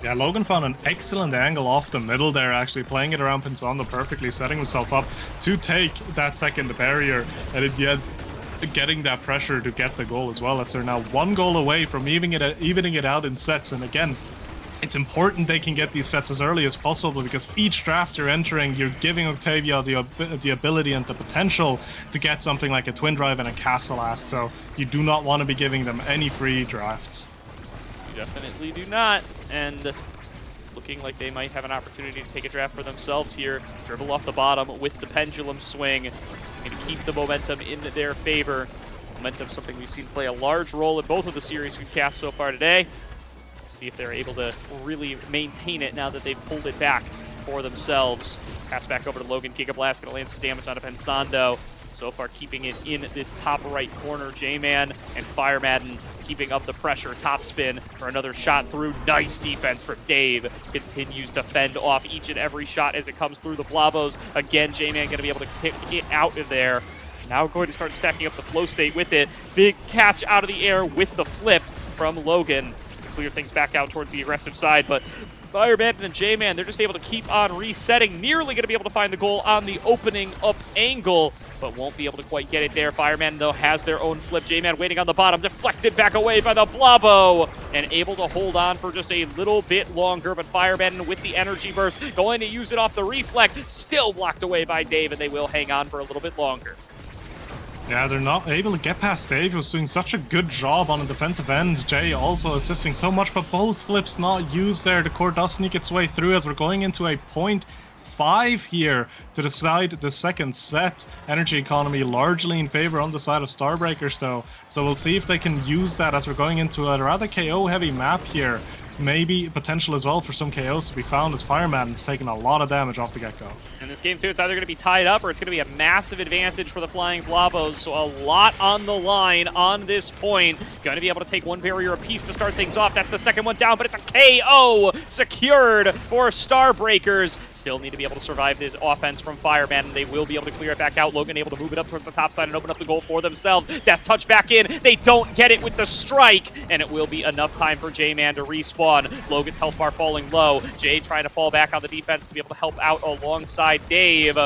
Yeah, Logan found an excellent angle off the middle there, actually playing it around Pensando perfectly, setting himself up to take that second barrier, and in the end, getting that pressure to get the goal as well, as they're now one goal away from evening it out in sets. And again, it's important they can get these sets as early as possible, because each draft you're entering, you're giving Octavia the ability and the potential to get something like a Twin Drive and a Castle Ass, so you do not want to be giving them any free drafts. Definitely do not, and looking like they might have an opportunity to take a draft for themselves here. Dribble off the bottom with the pendulum swing and keep the momentum in their favor. Momentum, something we've seen play a large role in both of the series we've cast so far today. Let's see if they're able to really maintain it now that they've pulled it back for themselves. Pass back over to Logan. Giga Blast gonna land some damage onto Pensando. So far, keeping it in this top right corner, J-Man and Fire Madden keeping up the pressure. Top spin for another shot through. Nice defense from Dave. Continues to fend off each and every shot as it comes through the Blobbos. Again, J-Man going to be able to kick it out of there. Now going to start stacking up the flow state with it. Big catch out of the air with the flip from Logan to clear things back out towards the aggressive side, but Fire Madden and J-Man, they're just able to keep on resetting. Nearly going to be able to find the goal on the opening up angle, but won't be able to quite get it there. Fire Madden, though, has their own flip. J-Man waiting on the bottom, deflected back away by the Blobbo, and able to hold on for just a little bit longer. But Fire Madden with the energy burst, going to use it off the reflect, still blocked away by Dave, and they will hang on for a little bit longer. Yeah, they're not able to get past Dave, who's doing such a good job on the defensive end. Jay also assisting so much, but both flips not used there. The core does sneak its way through as we're going into a 0.5 here to decide the second set. Energy economy largely in favor on the side of Starbreakers, though. So we'll see if they can use that as we're going into a rather KO-heavy map here. Maybe potential as well for some KOs to be found as Fire Madden's taking a lot of damage off the get-go. In this game, too, it's either going to be tied up or it's going to be a massive advantage for the Flying Blobbos. So a lot on the line on this point. Going to be able to take one barrier apiece to start things off. That's the second one down, but it's a KO secured for Starbreakers. Still need to be able to survive this offense from Fire Madden. They will be able to clear it back out. Logan able to move it up towards the top side and open up the goal for themselves. Death touch back in. They don't get it with the strike, and it will be enough time for J-Man to respawn. Logan's health bar falling low. Jay trying to fall back on the defense to be able to help out alongside Dave.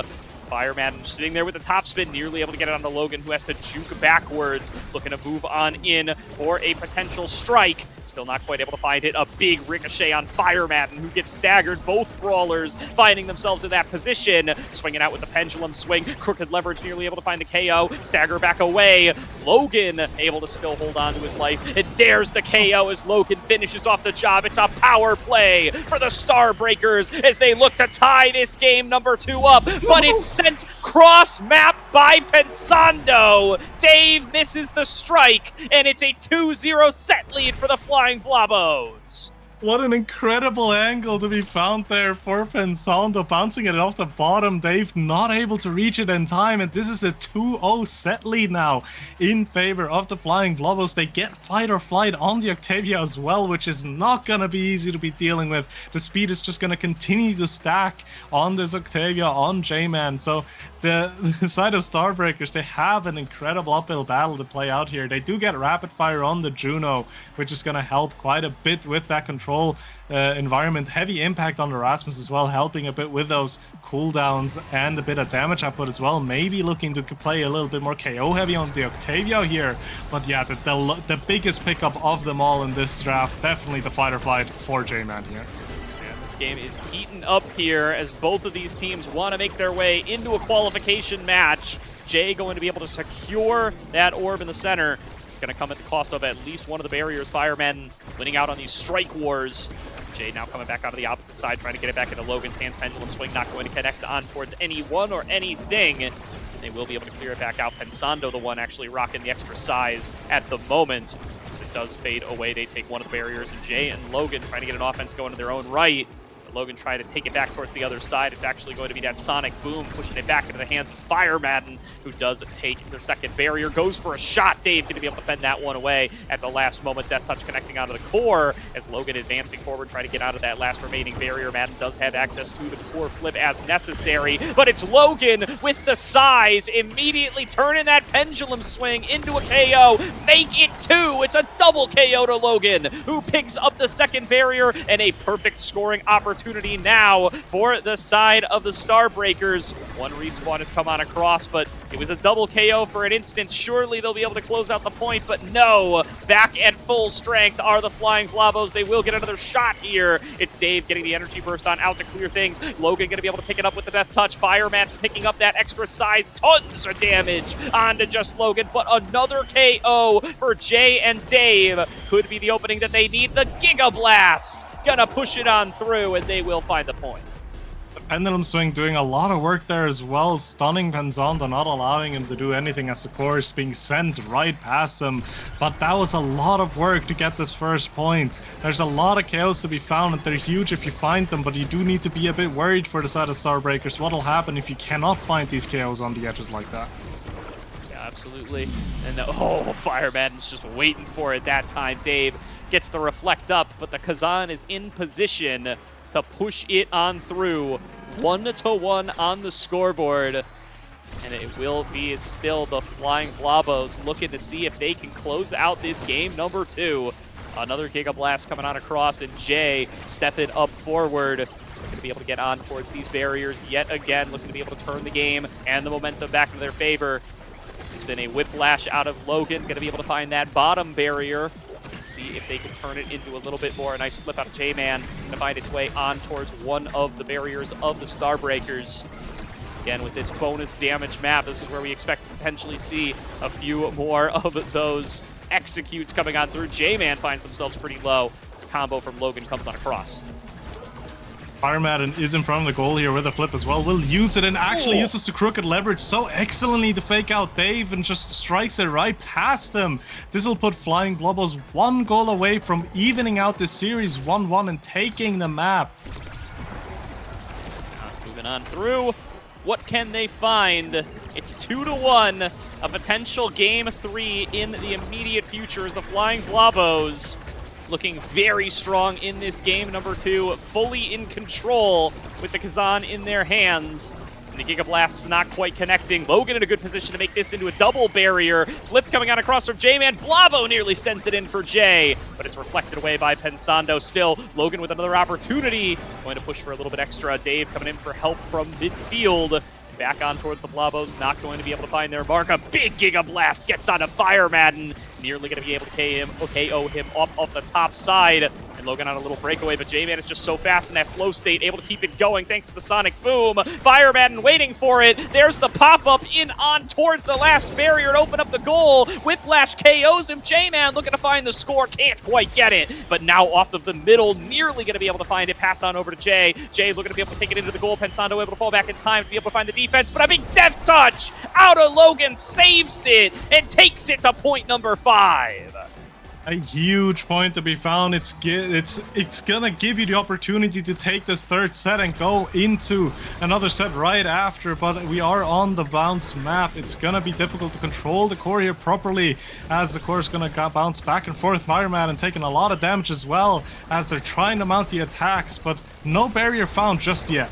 Fire Madden sitting there with the top spin, nearly able to get it onto Logan, who has to juke backwards, looking to move on in for a potential strike. Still not quite able to find it. A big ricochet on Fire Madden, who gets staggered. Both brawlers finding themselves in that position. Swinging out with the pendulum swing. Crooked leverage, nearly able to find the KO. Stagger back away. Logan able to still hold on to his life. And there's the KO as Logan finishes off the job. It's a power play for the Starbreakers as they look to tie this game number 2 up. But it's sent cross-map by Pensando. Dave misses the strike, and it's a 2-0 set lead for the Flying Blobbos. What an incredible angle to be found there for Pensando, bouncing it off the bottom. Dave not able to reach it in time, and this is a 2-0 set lead now in favor of the Flying Blobbos. They get fight or flight on the Octavia as well, which is not going to be easy to be dealing with. The speed is just going to continue to stack on this Octavia, on J-Man. So the side of Starbreakers, they have an incredible uphill battle to play out here. They do get rapid fire on the Juno, which is going to help quite a bit with that control environment. Heavy impact on the Rasmus as well, helping a bit with those cooldowns and a bit of damage output as well. Maybe looking to play a little bit more KO heavy on the Octavia here. But yeah, the biggest pickup of them all in this draft, definitely the fight or flight for J-Man here. Game is heating up here as both of these teams want to make their way into a qualification match. Jay going to be able to secure that orb in the center. It's going to come at the cost of at least one of the barriers. Firemen winning out on these strike wars. Jay now coming back out of the opposite side, trying to get it back into Logan's hands. Pendulum swing not going to connect on towards anyone or anything. They will be able to clear it back out. Pensando, the one actually rocking the extra size at the moment. As it does fade away, they take one of the barriers, and Jay and Logan trying to get an offense going in their own right. Logan trying to take it back towards the other side. It's actually going to be that sonic boom, pushing it back into the hands of Fire Madden, who does take the second barrier. Goes for a shot. Dave going to be able to fend that one away at the last moment. Death touch connecting onto the core as Logan advancing forward, trying to get out of that last remaining barrier. Madden does have access to the core flip as necessary, but it's Logan with the size, immediately turning that pendulum swing into a KO. Make it 2. It's a double KO to Logan, who picks up the second barrier, and a perfect scoring opportunity now for the side of the Starbreakers. One respawn has come on across, but it was a double KO for an instant. Surely they'll be able to close out the point, but no. Back at full strength are the Flying Blobbos. They will get another shot here. It's Dave getting the energy burst on out to clear things. Logan going to be able to pick it up with the Death Touch. Fireman picking up that extra size. Tons of damage onto just Logan, but another KO for Jay and Dave. Could be the opening that they need. The Giga Blast gonna push it on through, and they will find the point. The pendulum swing doing a lot of work there as well, stunning Pensando, not allowing him to do anything as the core is being sent right past him. But that was a lot of work to get this first point. There's a lot of KOs to be found, and they're huge if you find them, but you do need to be a bit worried for the side of Starbreakers. What'll happen if you cannot find these KOs on the edges like that? Absolutely. And Fire Madden's just waiting for it that time. Dave gets the reflect up, but the Kazan is in position to push it on through. 1-1 on the scoreboard. And it will be still the Flying Blobbos looking to see if they can close out this game number 2. Another Giga Blast coming on across, and Jay stepping up forward. Looking to be able to get on towards these barriers yet again, looking to be able to turn the game and the momentum back in their favor. It's been a whiplash out of Logan, going to be able to find that bottom barrier and see if they can turn it into a little bit more. A nice flip out of J-Man, going to find its way on towards one of the barriers of the Starbreakers. Again, with this bonus damage map, this is where we expect to potentially see a few more of those executes coming on through. J-Man finds themselves pretty low. It's a combo from Logan, comes on across. Fire Madden is in front of the goal here with a flip as well. Will use it and actually uses the crooked leverage so excellently to fake out Dave and just strikes it right past him. This will put Flying Blobbos 1 goal away from evening out this series 1-1 and taking the map. Moving on through. What can they find? It's 2-1. A potential game 3 in the immediate future as the Flying Blobbos looking very strong in this game number 2, fully in control with the Kazan in their hands. And the Giga Blast's not quite connecting. Logan in a good position to make this into a double barrier. Flip coming on across from J-Man. Blobbo nearly sends it in for Jay, but it's reflected away by Pensando still. Logan with another opportunity. Going to push for a little bit extra. Dave coming in for help from midfield. Back on towards the Blobbos, not going to be able to find their mark. A big Giga Blast gets onto Fire Madden. Nearly going to be able to KO him up off the top side. And Logan on a little breakaway, but J-Man is just so fast in that flow state, able to keep it going thanks to the Sonic Boom. Fire Madden waiting for it. There's the pop-up in on towards the last barrier to open up the goal. Whiplash KOs him. J-Man looking to find the score, can't quite get it. But now off of the middle, nearly going to be able to find it. Passed on over to Jay. Jay looking to be able to take it into the goal. Pensando able to fall back in time to be able to find the defense, but a big death touch out of Logan saves it and takes it to point number 5. A huge point to be found. It's gonna give you the opportunity to take this third set and go into another set right after, but we are on the bounce map. It's gonna be difficult to control the core here properly, as the core is gonna bounce back and forth. Fireman and taking a lot of damage as well as they're trying to mount the attacks, but no barrier found just yet.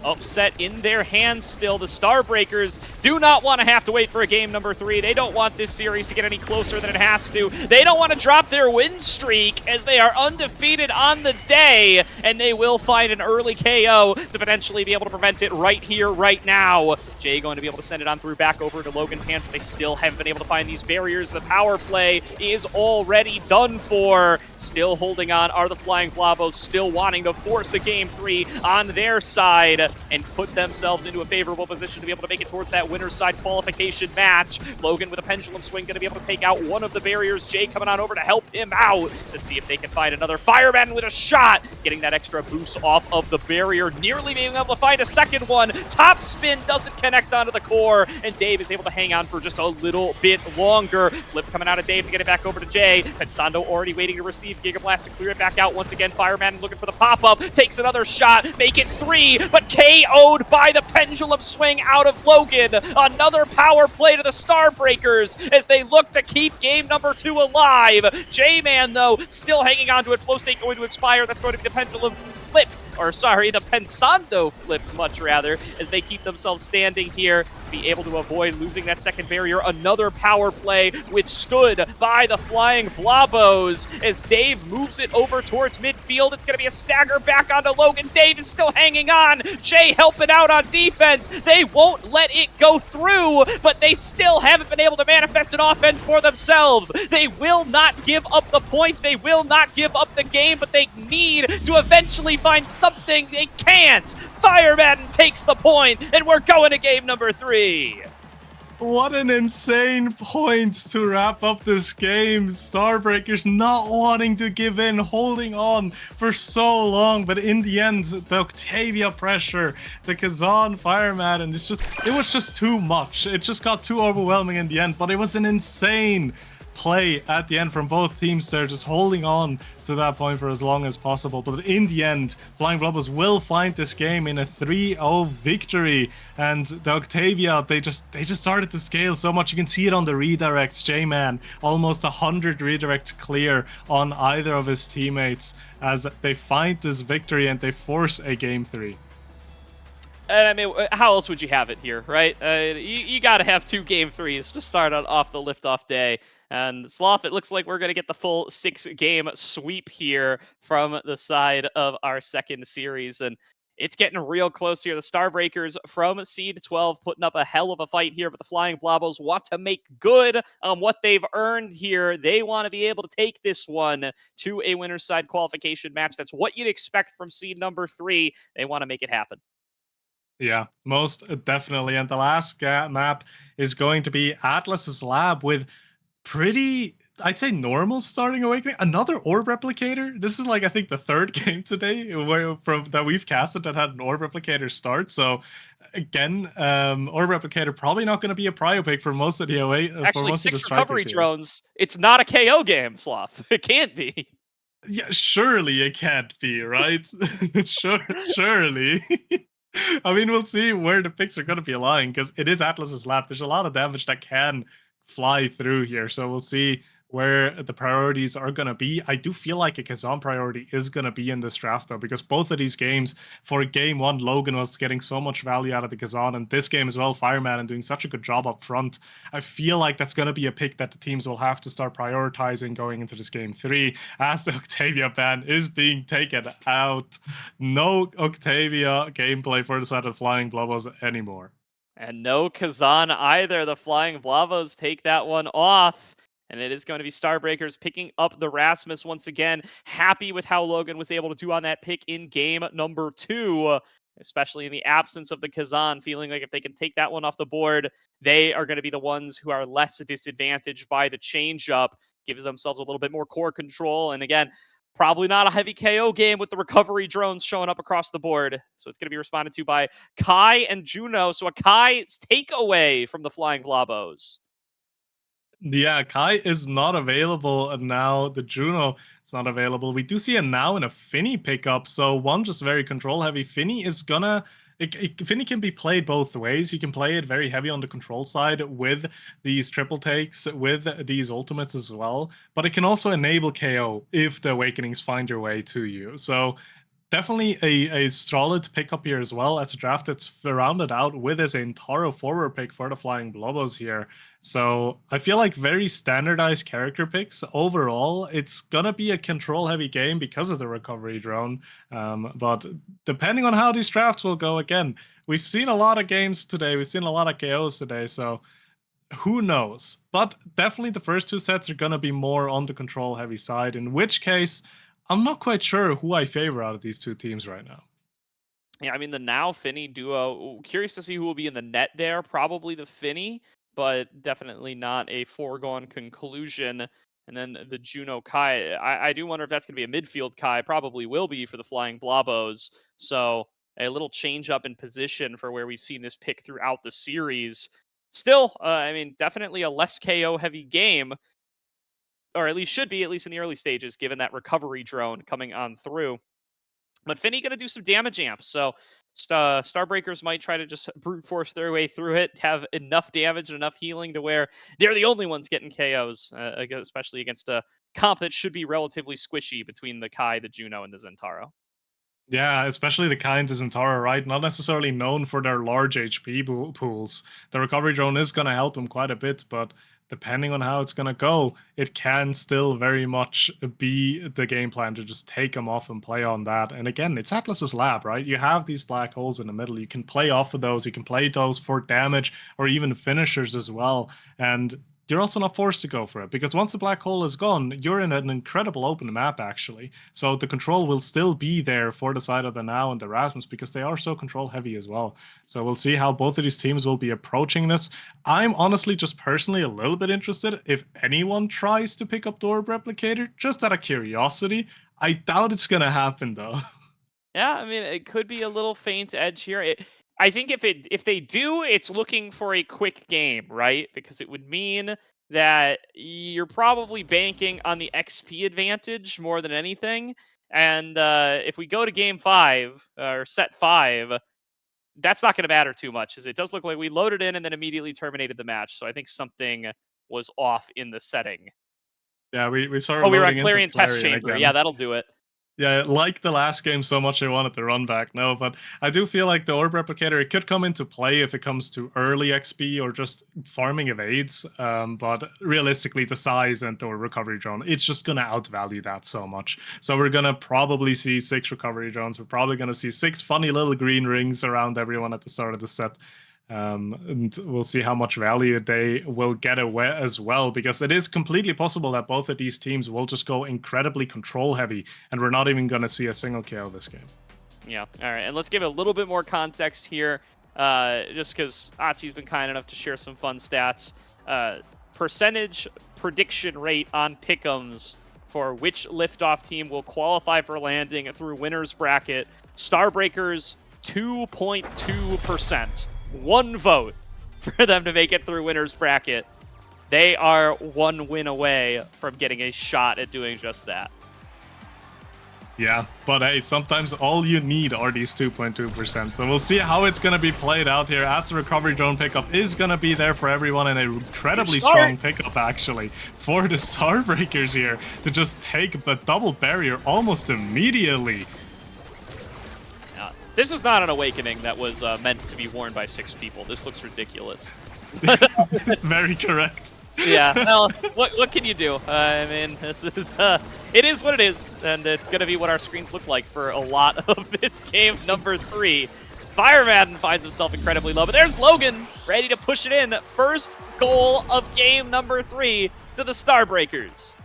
Upset in their hands still. The Starbreakers do not want to have to wait for a game number 3. They don't want this series to get any closer than it has to. They don't want to drop their win streak as they are undefeated on the day, and they will find an early KO to potentially be able to prevent it right here, right now. Jay going to be able to send it on through back over to Logan's hands, but they still haven't been able to find these barriers. The power play is already done for. Still holding on are the Flying Blobbos, still wanting to force a game 3 on their side and put themselves into a favorable position to be able to make it towards that winner's side qualification match. Logan with a pendulum swing going to be able to take out one of the barriers. Jay coming on over to help him out to see if they can find another. Fireman with a shot, getting that extra boost off of the barrier, nearly being able to find a second one. Top spin doesn't connect onto the core, and Dave is able to hang on for just a little bit longer. Flip coming out of Dave to get it back over to Jay. Pensando already waiting to receive Giga Blast to clear it back out once again. Fireman looking for the pop-up, takes another shot, make it 3, but KO'd by the pendulum swing out of Logan. Another power play to the Starbreakers as they look to keep game number 2 alive. J-Man, though, still hanging on to it. Flow state going to expire. That's going to be the pendulum flip. Or sorry, the Pensando flip, much rather, as they keep themselves standing here to be able to avoid losing that second barrier. Another power play withstood by the Flying Blobbos as Dave moves it over towards midfield. It's going to be a stagger back onto Logan. Dave is still hanging on. Jay helping out on defense. They won't let it go through, but they still haven't been able to manifest an offense for themselves. They will not give up the point. They will not give up the game, but they need to eventually find something they can't. Fire Madden takes the point, and we're going to game number 3. What an insane point to wrap up this game. Starbreakers not wanting to give in, holding on for so long, but in the end, the Octavia pressure, the Kazan Fire Madden, it was just too much. It just got too overwhelming in the end, but it was an insane play at the end from both teams there, just holding on to that point for as long as possible. But in the end, Flying Blobbos will find this game in a 3-0 victory. And the Octavia, they just started to scale so much. You can see it on the redirects. J-Man, almost 100 redirects clear on either of his teammates as they find this victory and they force a game 3. And I mean, how else would you have it here, right? You got to have 2 game 3s to start off the liftoff day. And Sloth, it looks like we're going to get the full 6-game sweep here from the side of our second series. And it's getting real close here. The Starbreakers from Seed 12 putting up a hell of a fight here, but the Flying Blobbos want to make good on what they've earned here. They want to be able to take this one to a winner's side qualification match. That's what you'd expect from Seed number 3. They want to make it happen. Yeah, most definitely. And the last map is going to be Atlas's lab with pretty, I'd say, normal starting awakening. Another orb replicator. This is like, I think, the third game today from that we've casted that had an orb replicator start. So again, orb replicator probably not going to be a prio pick for most of the for Actually, most of the 6 recovery strikers here. drones. It's not a KO game, Sloth. It can't be. Yeah, surely it can't be, right? Surely. I mean, we'll see where the picks are going to be lying because it is Atlas's lap. There's a lot of damage that can fly through here, so we'll see where the priorities are going to be. I do feel like a Kazan priority is going to be in this draft, though, because both of these games, for game 1, Logan was getting so much value out of the Kazan, and this game as well, Fireman, and doing such a good job up front. I feel like that's going to be a pick that the teams will have to start prioritizing going into this game 3, as the Octavia ban is being taken out. No Octavia gameplay for the side of Flying Blobbos anymore. And no Kazan either. The Flying Blobbos take that one off. And it is going to be Starbreakers picking up the Rasmus once again. Happy with how Logan was able to do on that pick in game number 2, especially in the absence of the Kazan, feeling like if they can take that one off the board, they are going to be the ones who are less disadvantaged by the changeup, gives themselves a little bit more core control. And again, probably not a heavy KO game with the recovery drones showing up across the board. So it's going to be responded to by Kai and Juno. So a Kai's takeaway from the Flying Blobbos. Yeah, Kai is not available now. The Juno is not available. We do see a now and a Finny pickup. So one just very control heavy. Finny is gonna. Finny can be played both ways. You can play it very heavy on the control side with these triple takes, with these ultimates as well. But it can also enable KO if the awakenings find your way to you. So definitely a solid pickup here as well as a draft that's rounded out with his Intaro forward pick for the Flying Blobbos here. So I feel like very standardized character picks. Overall, it's gonna be a control heavy game because of the recovery drone. But depending on how these drafts will go, again, we've seen a lot of games today. We've seen a lot of KOs today. So who knows? But definitely the first 2 sets are gonna be more on the control heavy side, in which case I'm not quite sure who I favor out of these 2 teams right now. Yeah, I mean, the now Finny duo, curious to see who will be in the net there. Probably the Finny, but definitely not a foregone conclusion. And then the Juno Kai, I do wonder if that's going to be a midfield Kai. Probably will be for the Flying Blobbos. So a little change up in position for where we've seen this pick throughout the series. Still, I mean, definitely a less KO heavy game, or at least should be, at least in the early stages, given that recovery drone coming on through. But Finny going to do some damage amps, so Starbreakers might try to just brute force their way through it, have enough damage and enough healing to where they're the only ones getting KOs, especially against a comp that should be relatively squishy between the Kai, the Juno, and the Zentaro. Yeah, especially the kind of Zentara, right? Not necessarily known for their large HP pools. The recovery drone is going to help them quite a bit, but depending on how it's going to go, it can still very much be the game plan to just take them off and play on that. And again, it's Atlas's lab, right? You have these black holes in the middle. You can play off of those. You can play those for damage or even finishers as well. And you're also not forced to go for it because once the black hole is gone, you're in an incredible open map actually. So the control will still be there for the side of the Now and the Rasmus because they are so control heavy as well. So we'll see how both of these teams will be approaching this. I'm honestly just personally a little bit interested if anyone tries to pick up the Orb Replicator, just out of curiosity. I doubt it's gonna happen though. Yeah, I mean, it could be a little faint edge here. I think if they do, it's looking for a quick game, right? Because it would mean that you're probably banking on the XP advantage more than anything. And if we go to game 5 or set 5, that's not going to matter too much, as it does look like we loaded in and then immediately terminated the match. So I think something was off in the setting. Yeah, we started Oh, we were on loading into Clarion Test Clarion Chamber. again. Yeah, that'll do it. Yeah, like the last game so much I wanted to run back. No, but I do feel like the Orb Replicator, it could come into play if it comes to early XP or just farming evades. But realistically, the size and the recovery drone, it's just going to outvalue that so much. So we're going to probably see 6 recovery drones. We're probably going to see 6 funny little green rings around everyone at the start of the set. And we'll see how much value they will get away as well, because it is completely possible that both of these teams will just go incredibly control heavy, and we're not even going to see a single kill this game. Yeah, all right, and let's give a little bit more context here, just because Achi's been kind enough to share some fun stats. Percentage prediction rate on pick'ems for which Liftoff team will qualify for landing through winner's bracket. Starbreakers, 2.2%. 1 vote for them to make it through winner's bracket. They are 1 win away from getting a shot at doing just that. Yeah, but hey, sometimes all you need are these 2.2%. So we'll see how it's going to be played out here, as the recovery drone pickup is going to be there for everyone, and an incredibly strong pickup actually for the Starbreakers here to just take the double barrier almost immediately. This is not an awakening that was meant to be worn by 6 people. This looks ridiculous. Very correct. Yeah, well, what can you do? I mean, this is it is what it is, and it's going to be what our screens look like for a lot of this game number 3. Fire Madden finds himself incredibly low, but there's Logan ready to push it in. First goal of game number 3 to the Starbreakers.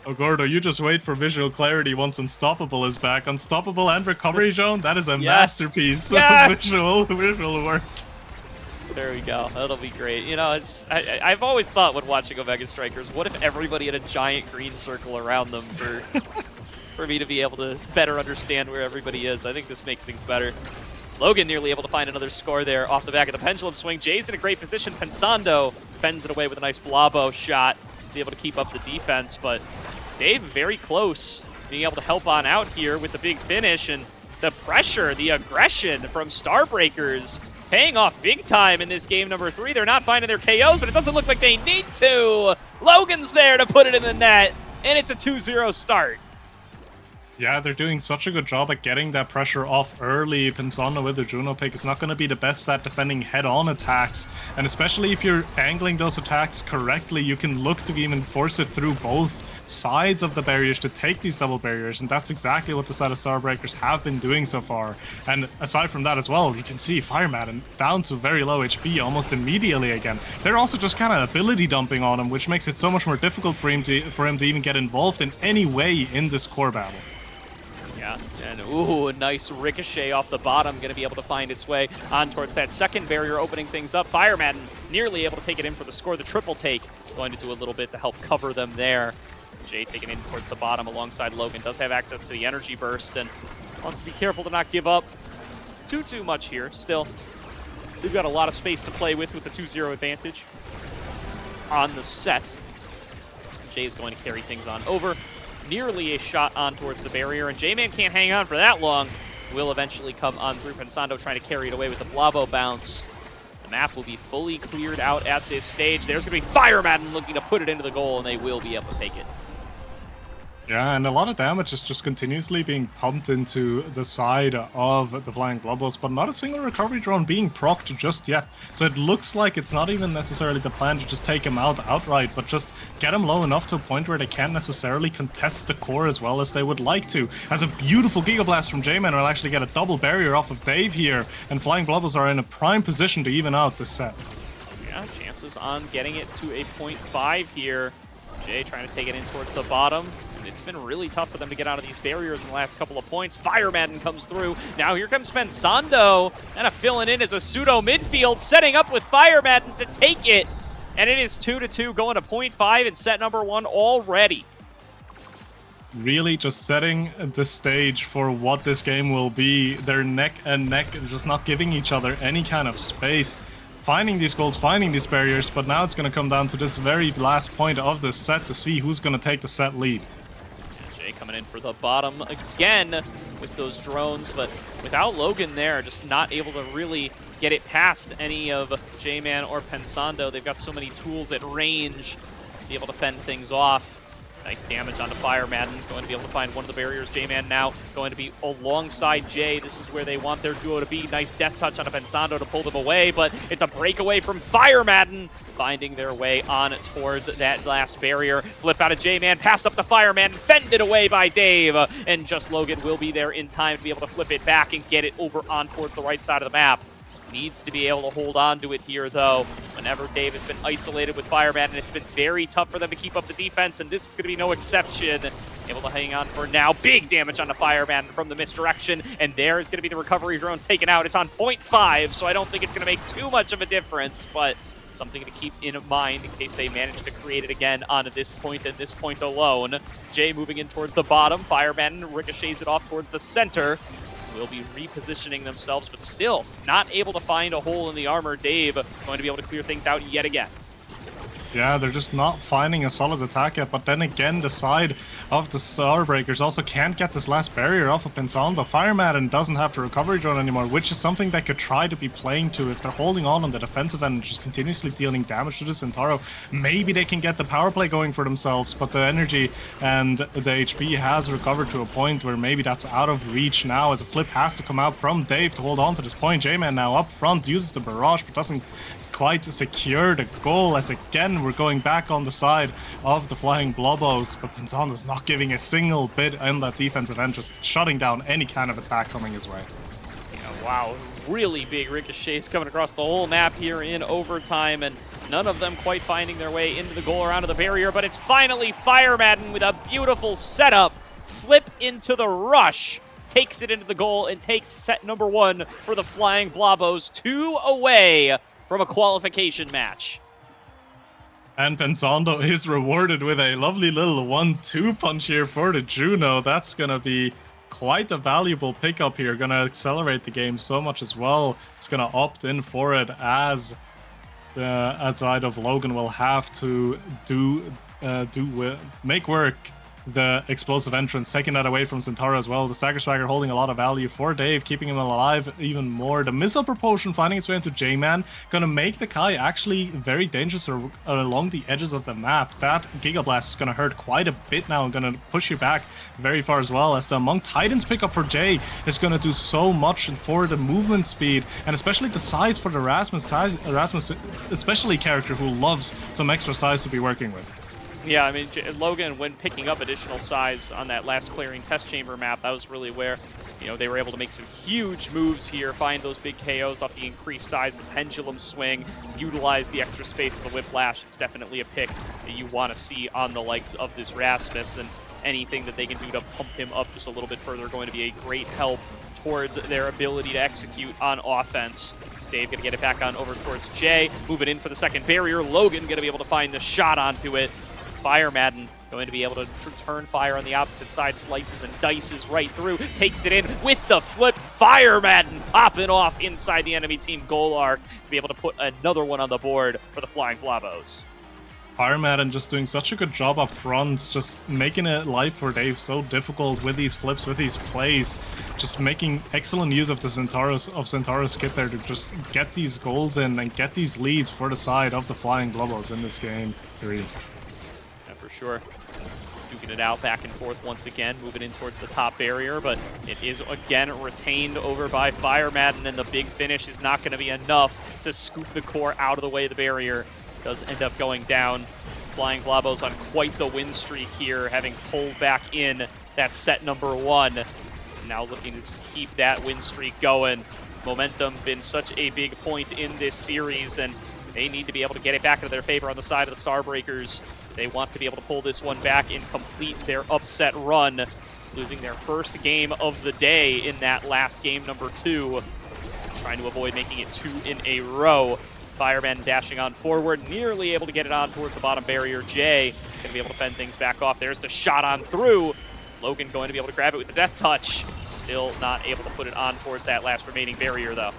Oh, Gordo, you just wait for visual clarity once Unstoppable is back. Unstoppable and Recovery Drone, that is a masterpiece of visual work. There we go. That'll be great. You know, I've always thought when watching Omega Strikers, what if everybody had a giant green circle around them for me to be able to better understand where everybody is. I think this makes things better. Logan nearly able to find another score there off the back of the pendulum swing. Jay's in a great position. Pensando fends it away with a nice Blobbo shot to be able to keep up the defense, but Dave very close, being able to help on out here with the big finish, and the pressure, the aggression from Starbreakers paying off big time in this game number 3. They're not finding their KOs, but it doesn't look like they need to. Logan's there to put it in the net, and it's a 2-0 start. Yeah, they're doing such a good job at getting that pressure off early. Pensando with the Juno pick is not going to be the best at defending head-on attacks, and especially if you're angling those attacks correctly, you can look to even force it through both sides of the barriers to take these double barriers, and that's exactly what the side of Starbreakers have been doing so far. And aside from that as well, you can see Fire Madden down to very low HP almost immediately again. They're also just kind of ability dumping on him, which makes it so much more difficult for him to even get involved in any way in this core battle. Yeah, and ooh, a nice ricochet off the bottom, going to be able to find its way on towards that second barrier, opening things up. Fire Madden nearly able to take it in for the score. The triple take going to do a little bit to help cover them there. Jay taking in towards the bottom alongside Logan, does have access to the energy burst and wants to be careful to not give up too much here. Still, they've got a lot of space to play with the 2-0 advantage on the set. Jay's going to carry things on over. Nearly a shot on towards the barrier, and J-Man can't hang on for that long. Will eventually come on through. Pensando trying to carry it away with the Blobbo bounce. The map will be fully cleared out at this stage. There's going to be Fire Madden looking to put it into the goal, and they will be able to take it. Yeah, and a lot of damage is just continuously being pumped into the side of the Flying Blobbos, but not a single recovery drone being procced just yet. So it looks like it's not even necessarily the plan to just take him out outright, but just get him low enough to a point where they can't necessarily contest the core as well as they would like to. As a beautiful Giga Blast from J-Man will actually get a double barrier off of Dave here, and Flying Blobbos are in a prime position to even out this set. Yeah, chances on getting it to a 0.5 here. Jay trying to take it in towards the bottom. It's been really tough for them to get out of these barriers in the last couple of points. Fire Madden comes through. Now here comes Pensando. And a filling in as a pseudo midfield, setting up with Fire Madden to take it. And it is 2-2, going to 0.5 in set number 1 already. Really just setting the stage for what this game will be. They're neck and neck, just not giving each other any kind of space. finding these goals, finding these barriers, but now it's going to come down to this very last point of the set to see who's going to take the set lead. Jay coming in for the bottom again with those drones, but without Logan there, just not able to really get it past any of J-Man or Pensando. They've got so many tools at range to be able to fend things off. Nice damage onto Fire Madden, going to be able to find one of the barriers. J-Man now going to be alongside Jay. This is where they want their duo to be. Nice death touch onto Pensando to pull them away, but it's a breakaway from Fire Madden, finding their way on towards that last barrier. Flip out of J-Man, pass up to Fire Madden, fended away by Dave, and just Logan will be there in time to be able to flip it back and get it over on towards the right side of the map. Needs to be able to hold on to it here, though. Whenever Dave has been isolated with Fire Madden, it's been very tough for them to keep up the defense, and this is going to be no exception. Able to hang on for now. Big damage on the Fire Madden from the misdirection, and there is going to be the recovery drone taken out. It's on 0.5, so I don't think it's going to make too much of a difference, but something to keep in mind in case they manage to create it again on this point and this point alone. Jay moving in towards the bottom. Fire Madden ricochets it off towards the center. Will be repositioning themselves, but still not able to find a hole in the armor. Dave going to be able to clear things out yet again. Yeah, they're just not finding a solid attack yet, but then again, the side of the Starbreakers also can't get this last barrier off of Pensando. Fire Madden doesn't have the recovery drone anymore, which is something they could try to be playing to. If they're holding on the defensive end and just continuously dealing damage to the Centauro, maybe they can get the power play going for themselves, but the energy and the HP has recovered to a point where maybe that's out of reach now, as a flip has to come out from Dave to hold on to this point. J-Man now up front, uses the barrage, but doesn't quite secure the goal, as again we're going back on the side of the Flying Blobbos, but Pensando's not giving a single bit in that defensive end, just shutting down any kind of attack coming his way. Yeah, wow, really big ricochets coming across the whole map here in overtime, and none of them quite finding their way into the goal or onto the barrier, but it's finally Fire Madden with a beautiful setup, flip into the rush, takes it into the goal, and takes set number 1 for the Flying Blobbos, 2 away from a qualification match. And Pensando is rewarded with a lovely little 1-2 punch here for the Juno. That's going to be quite a valuable pickup here. Going to accelerate the game so much as well. It's going to opt in for it, as the outside of Logan will have to make work the explosive entrance, taking that away from Centauro as well. The Stagger Swagger holding a lot of value for Dave, keeping him alive even more. The missile propulsion finding its way into J-Man, gonna make the Kai actually very dangerous along the edges of the map. That Giga Blast is gonna hurt quite a bit now, and gonna push you back very far as well, as the Monk Titans pickup for Jay is gonna do so much for the movement speed, and especially the size for the Rasmus, especially character who loves some extra size to be working with. Yeah, I mean, Logan, when picking up additional size on that last clearing test chamber map, that was really where, you know, they were able to make some huge moves here, find those big KOs off the increased size, the pendulum swing, utilize the extra space of the whiplash. It's definitely a pick that you want to see on the likes of this Rasmus, and anything that they can do to pump him up just a little bit further going to be a great help towards their ability to execute on offense. Dave going to get it back on over towards Jay, moving in for the second barrier. Logan going to be able to find the shot onto it. Fire Madden going to be able to turn fire on the opposite side, slices and dices right through, takes it in with the flip. Fire Madden popping off inside the enemy team goal arc to be able to put another one on the board for the Flying Blobbos. Fire Madden just doing such a good job up front, just making it life for Dave so difficult with these flips, with these plays, just making excellent use of the Centauro's kit there to just get these goals in and get these leads for the side of the Flying Blobbos in this game 3. For sure. Duking it out back and forth once again, moving in towards the top barrier, but it is again retained over by Fire Madden, and the big finish is not going to be enough to scoop the core out of the way of the barrier. Does end up going down. Flying Blobbos on quite the win streak here, having pulled back in that set number 1. Now looking to just keep that win streak going. Momentum been such a big point in this series, and they need to be able to get it back into their favor on the side of the Starbreakers. They want to be able to pull this one back and complete their upset run, losing their first game of the day in that last game number 2, trying to avoid making it 2 in a row. Fireman dashing on forward, nearly able to get it on towards the bottom barrier. Jay going to be able to fend things back off. There's the shot on through. Logan going to be able to grab it with the death touch. Still not able to put it on towards that last remaining barrier, though.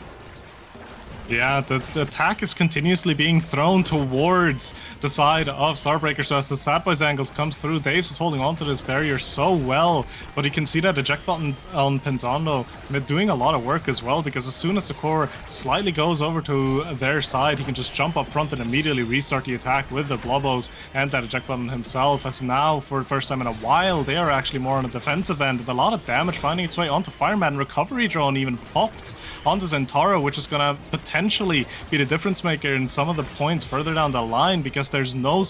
Yeah, the attack is continuously being thrown towards the side of Starbreaker. So as the Sad Boys angles comes through, Dave's is holding onto this barrier so well. But you can see that eject button on Pensando doing a lot of work as well, because as soon as the core slightly goes over to their side, he can just jump up front and immediately restart the attack with the Blobbos and that eject button himself. As now, for the first time in a while, they are actually more on the defensive end with a lot of damage finding its way onto Fireman. Recovery drone even popped onto Zentaro, which is gonna potentially be the difference maker in some of the points further down the line, because there's no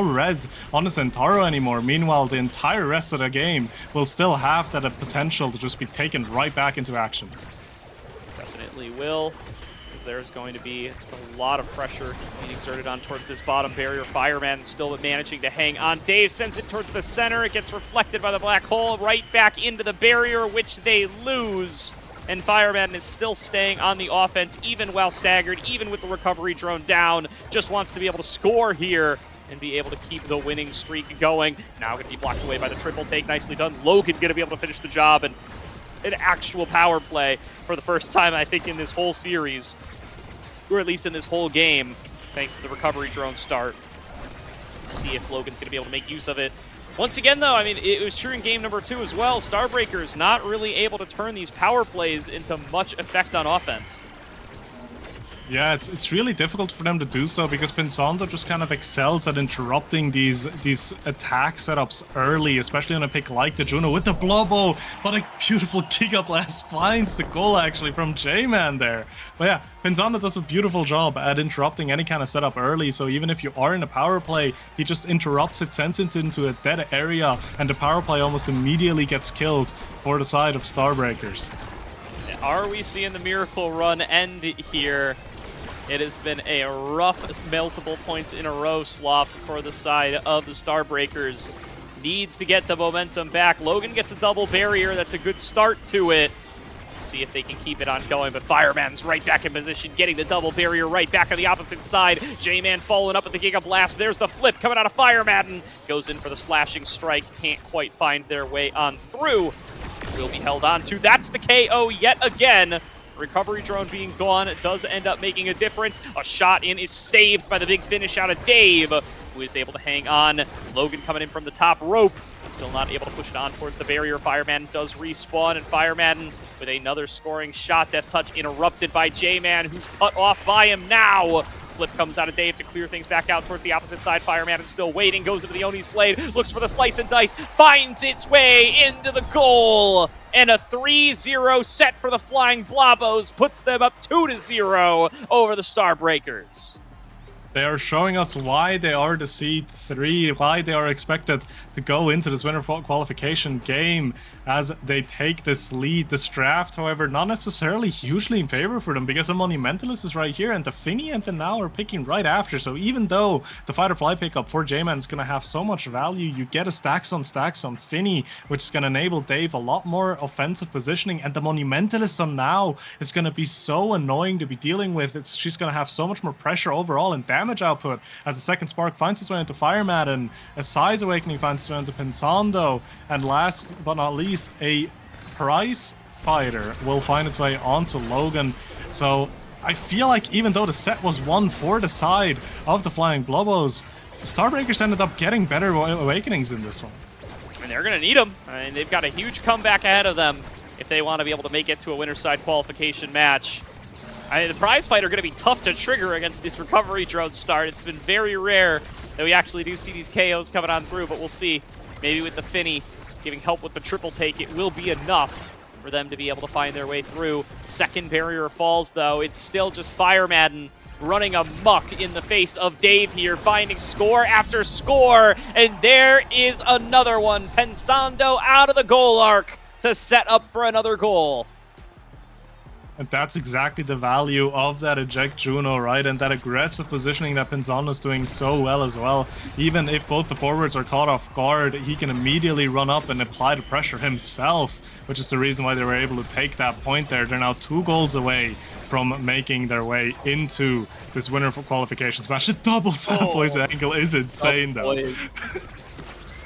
res on the Zentaro anymore. Meanwhile, the entire rest of the game will still have that potential to just be taken right back into action. Definitely will, because there's going to be a lot of pressure being exerted on towards this bottom barrier. Fireman still managing to hang on. Dave sends it towards the center. It gets reflected by the black hole right back into the barrier, which they lose. And Fireman is still staying on the offense, even while staggered, even with the recovery drone down. Just wants to be able to score here and be able to keep the winning streak going. Now going to be blocked away by the triple take. Nicely done. Logan going to be able to finish the job, and an actual power play for the first time, I think, in this whole series, or at least in this whole game, thanks to the recovery drone start. See if Logan's going to be able to make use of it. Once again, though, I mean, it was true in game number 2 as well. Starbreakers not really able to turn these power plays into much effect on offense. Yeah, it's really difficult for them to do so, because Pensando just kind of excels at interrupting these attack setups early, especially on a pick like the Juno with the Blobbo. What a beautiful Giga Blast finds the goal actually from J-Man there. But yeah, Pensando does a beautiful job at interrupting any kind of setup early, so even if you are in a power play, he just interrupts it, sends it into a dead area, and the power play almost immediately gets killed for the side of Starbreakers. Are we seeing the miracle run end here? It has been a rough multiple points in a row slough for the side of the Starbreakers. Needs to get the momentum back. Logan gets a double barrier. That's a good start to it. See if they can keep it on going, but Fireman's right back in position, getting the double barrier right back on the opposite side. J-Man following up with the Giga Blast. There's the flip coming out of Fireman. Goes in for the slashing strike. Can't quite find their way on through. Will be held on to. That's the KO yet again. Recovery drone being gone does end up making a difference. A shot in is saved by the big finish out of Dave, who is able to hang on. Logan coming in from the top rope. Still not able to push it on towards the barrier. Fireman does respawn, and Fireman with another scoring shot. Death touch interrupted by J-Man, who's cut off by him now. Flip comes out of Dave to clear things back out towards the opposite side. Fireman is still waiting, goes into the Oni's blade, looks for the slice and dice, finds its way into the goal. And a 3-0 set for the Flying Blobbos puts them up 2-0 over the Starbreakers. They are showing us why they are the seed 3, why they are expected to go into this winter qualification game as they take this lead. This draft, however, not necessarily hugely in favor for them, because the Monumentalist is right here and the Finny and the Now are picking right after. So even though the Fight or Fly pickup for J-Man is going to have so much value, you get a stacks on Finny, which is going to enable Dave a lot more offensive positioning, and the Monumentalist on Now is going to be so annoying to be dealing with. She's going to have so much more pressure overall and damage output as the second spark finds its way into Fireman, and a Size Awakening finds its way into Pensando, and last but not least, a prize fighter will find its way onto Logan. So I feel like even though the set was won for the side of the Flying Blobbos, Starbreakers ended up getting better awakenings in this one. And they're going to need them. I mean, they've got a huge comeback ahead of them if they want to be able to make it to a winter side qualification match. I mean, the prize fight are going to be tough to trigger against this recovery drone start. It's been very rare that we actually do see these KOs coming on through, but we'll see. Maybe with the Finny giving help with the triple take, it will be enough for them to be able to find their way through. Second barrier falls, though. It's still just Firemadden running amok in the face of Dave here, finding score after score, and there is another one. Pensando out of the goal arc to set up for another goal. And that's exactly the value of that eject Juno, right? And that aggressive positioning that Pensando is doing so well as well. Even if both the forwards are caught off guard, he can immediately run up and apply the pressure himself, which is the reason why they were able to take that point there. They're now 2 goals away from making their way into this winner for qualifications match. The double Sad Boys angle is insane, though.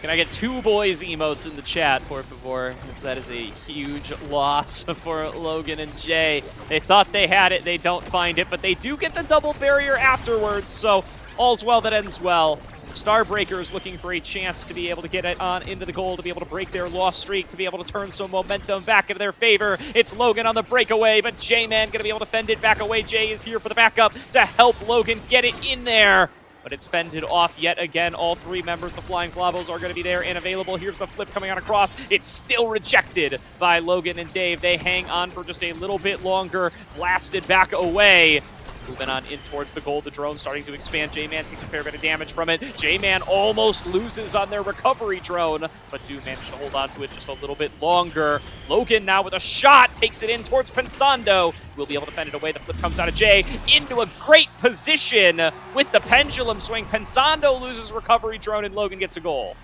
Can I get 2 boys emotes in the chat, por favor? Because that is a huge loss for Logan and Jay. They thought they had it, they don't find it, but they do get the double barrier afterwards, so all's well that ends well. Starbreakers looking for a chance to be able to get it on into the goal, to be able to break their loss streak, to be able to turn some momentum back into their favor. It's Logan on the breakaway, but J-Man going to be able to fend it back away. Jay is here for the backup to help Logan get it in there. But it's fended off yet again. All 3 members, the Flying Blobbos, are going to be there and available. Here's the flip coming on across. It's still rejected by Logan and Dave. They hang on for just a little bit longer, blasted back away. Moving on in towards the goal. The drone starting to expand. J-Man takes a fair bit of damage from it. J-Man almost loses on their recovery drone, but do manage to hold on to it just a little bit longer. Logan now with a shot takes it in towards Pensando. Will be able to fend it away. The flip comes out of Jay into a great position with the pendulum swing. Pensando loses recovery drone and Logan gets a goal.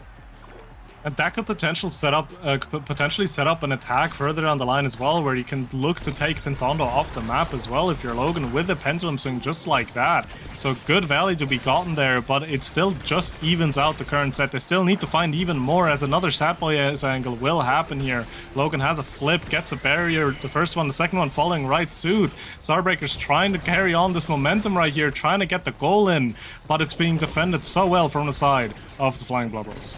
And that could potentially set up an attack further down the line as well, where you can look to take Pensando off the map as well if you're Logan with the pendulum swing just like that. So good value to be gotten there, but it still just evens out the current set. They still need to find even more, as another Satboy angle will happen here. Logan has a flip, gets a barrier, the first one, the second one following right suit. Starbreakers trying to carry on this momentum right here, trying to get the goal in, but it's being defended so well from the side of the Flying Blobbos.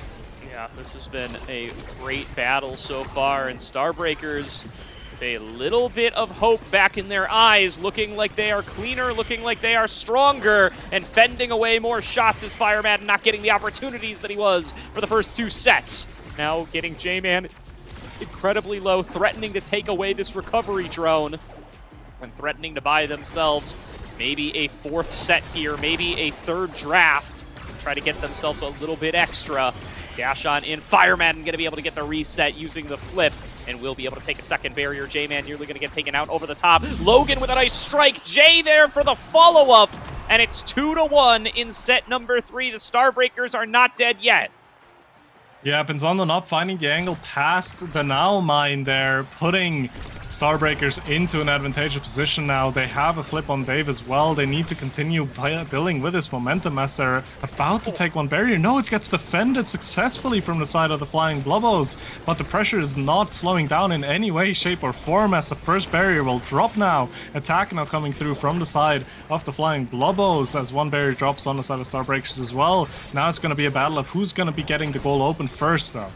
Yeah, this has been a great battle so far, and Starbreakers with a little bit of hope back in their eyes, looking like they are cleaner, looking like they are stronger, and fending away more shots as Fireman not getting the opportunities that he was for the first 2 sets. Now getting J-Man incredibly low, threatening to take away this recovery drone, and threatening to buy themselves maybe a 4th set here, maybe a 3rd draft, and try to get themselves a little bit extra. Dash on in. Fireman going to be able to get the reset using the flip, and will be able to take a second barrier. J-Man nearly going to get taken out over the top. Logan with a nice strike. Jay there for the follow-up, and it's 2-1 in set number 3. The Starbreakers are not dead yet. Yeah, Pensando not finding the angle past the now mine there, putting Starbreakers into an advantageous position now. They have a flip on Dave as well. They need to continue building with this momentum as they're about to take one barrier. No, it gets defended successfully from the side of the Flying Blobbos, but the pressure is not slowing down in any way, shape, or form as the first barrier will drop now. Attack now coming through from the side of the Flying Blobbos as one barrier drops on the side of Starbreakers as well. Now it's going to be a battle of who's going to be getting the goal open first, though.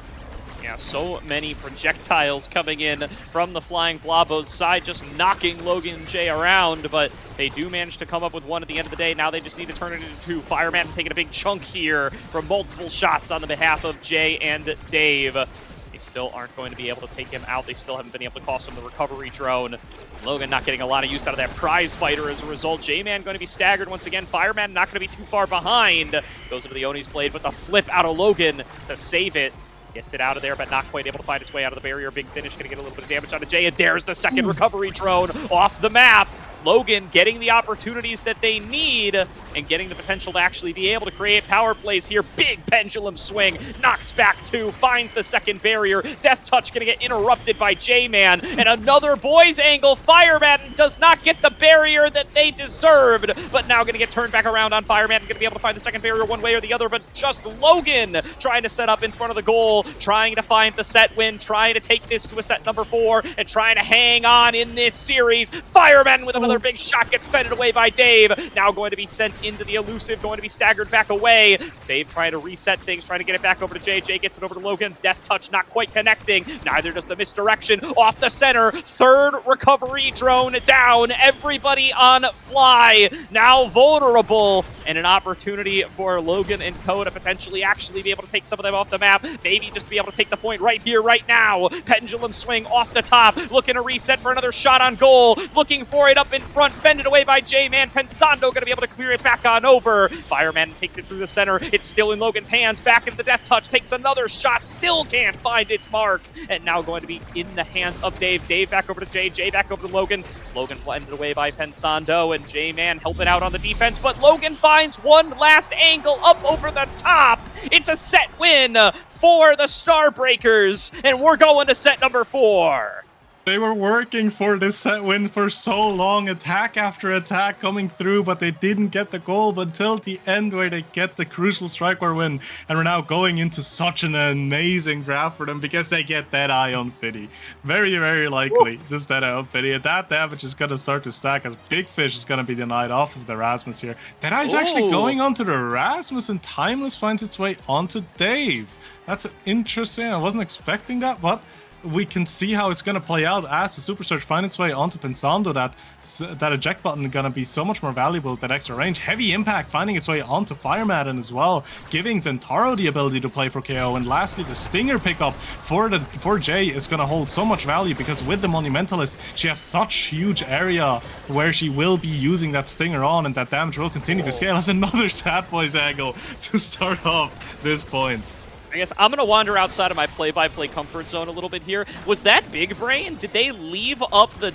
Yeah, so many projectiles coming in from the Flying Blobbos side, just knocking Logan and Jay around, but they do manage to come up with one at the end of the day. Now they just need to turn it into 2. Fireman taking a big chunk here from multiple shots on the behalf of Jay and Dave. They still aren't going to be able to take him out. They still haven't been able to cost him the recovery drone. Logan not getting a lot of use out of that prize fighter as a result. J-Man going to be staggered once again. Fireman not going to be too far behind. Goes into the Oni's blade, but the flip out of Logan to save it. Gets it out of there, but not quite able to find its way out of the barrier. Big finish, going to get a little bit of damage out of Jay, and there's the second recovery drone off the map. Logan getting the opportunities that they need and getting the potential to actually be able to create power plays here. Big pendulum swing, knocks back 2, finds the second barrier. Death Touch going to get interrupted by J-Man, and another boys angle. Fireman does not get the barrier that they deserved, but now going to get turned back around on Fireman. Going to be able to find the second barrier one way or the other, but just Logan trying to set up in front of the goal, trying to find the set win, trying to take this to a set number 4, and trying to hang on in this series. Fireman with another big shot gets fended away by Dave. Now going to be sent into the elusive, going to be staggered back away. Dave trying to reset things, trying to get it back over to Jay. Jay gets it over to Logan. Death Touch not quite connecting. Neither does the misdirection. Off the center. 3rd recovery drone down. Everybody on Fly now vulnerable. And an opportunity for Logan and Co to potentially actually be able to take some of them off the map. Maybe just to be able to take the point right here, right now. Pendulum swing off the top. Looking to reset for another shot on goal. Looking for it up in front. Fended away by J-Man. Pensando going to be able to clear it back on over. Fireman takes it through the center. It's still in Logan's hands. Back into the Death Touch. Takes another shot. Still can't find its mark. And now going to be in the hands of Dave. Dave back over to Jay. Jay back over to Logan. Logan blended away by Pensando. And J-Man helping out on the defense. But Logan finds one last angle up over the top. It's a set win for the Starbreakers. And we're going to set number 4. They were working for this set win for so long, attack after attack coming through, but they didn't get the goal until the end where they get the crucial strike war win. And we're now going into such an amazing draft for them because they get Deadeye on Fiddy. Very, very likely this Deadeye on Fiddy. And that damage is going to start to stack as Big Fish is going to be denied off of the Rasmus here. Deadeye's actually going onto the Rasmus and Timeless finds its way onto Dave. That's interesting. I wasn't expecting that, but we can see how it's going to play out as the Super Surge finds its way onto Pensando. That eject button is going to be so much more valuable with that extra range. Heavy Impact finding its way onto Fire Madden as well, giving Zentaro the ability to play for KO. And lastly, the Stinger pickup for Jay is going to hold so much value because with the Monumentalist, she has such huge area where she will be using that Stinger on, and that damage will continue to scale as another Sad Boys angle to start off this point. I guess I'm going to wander outside of my play-by-play comfort zone a little bit here. Was that Big Brain? Did they leave up the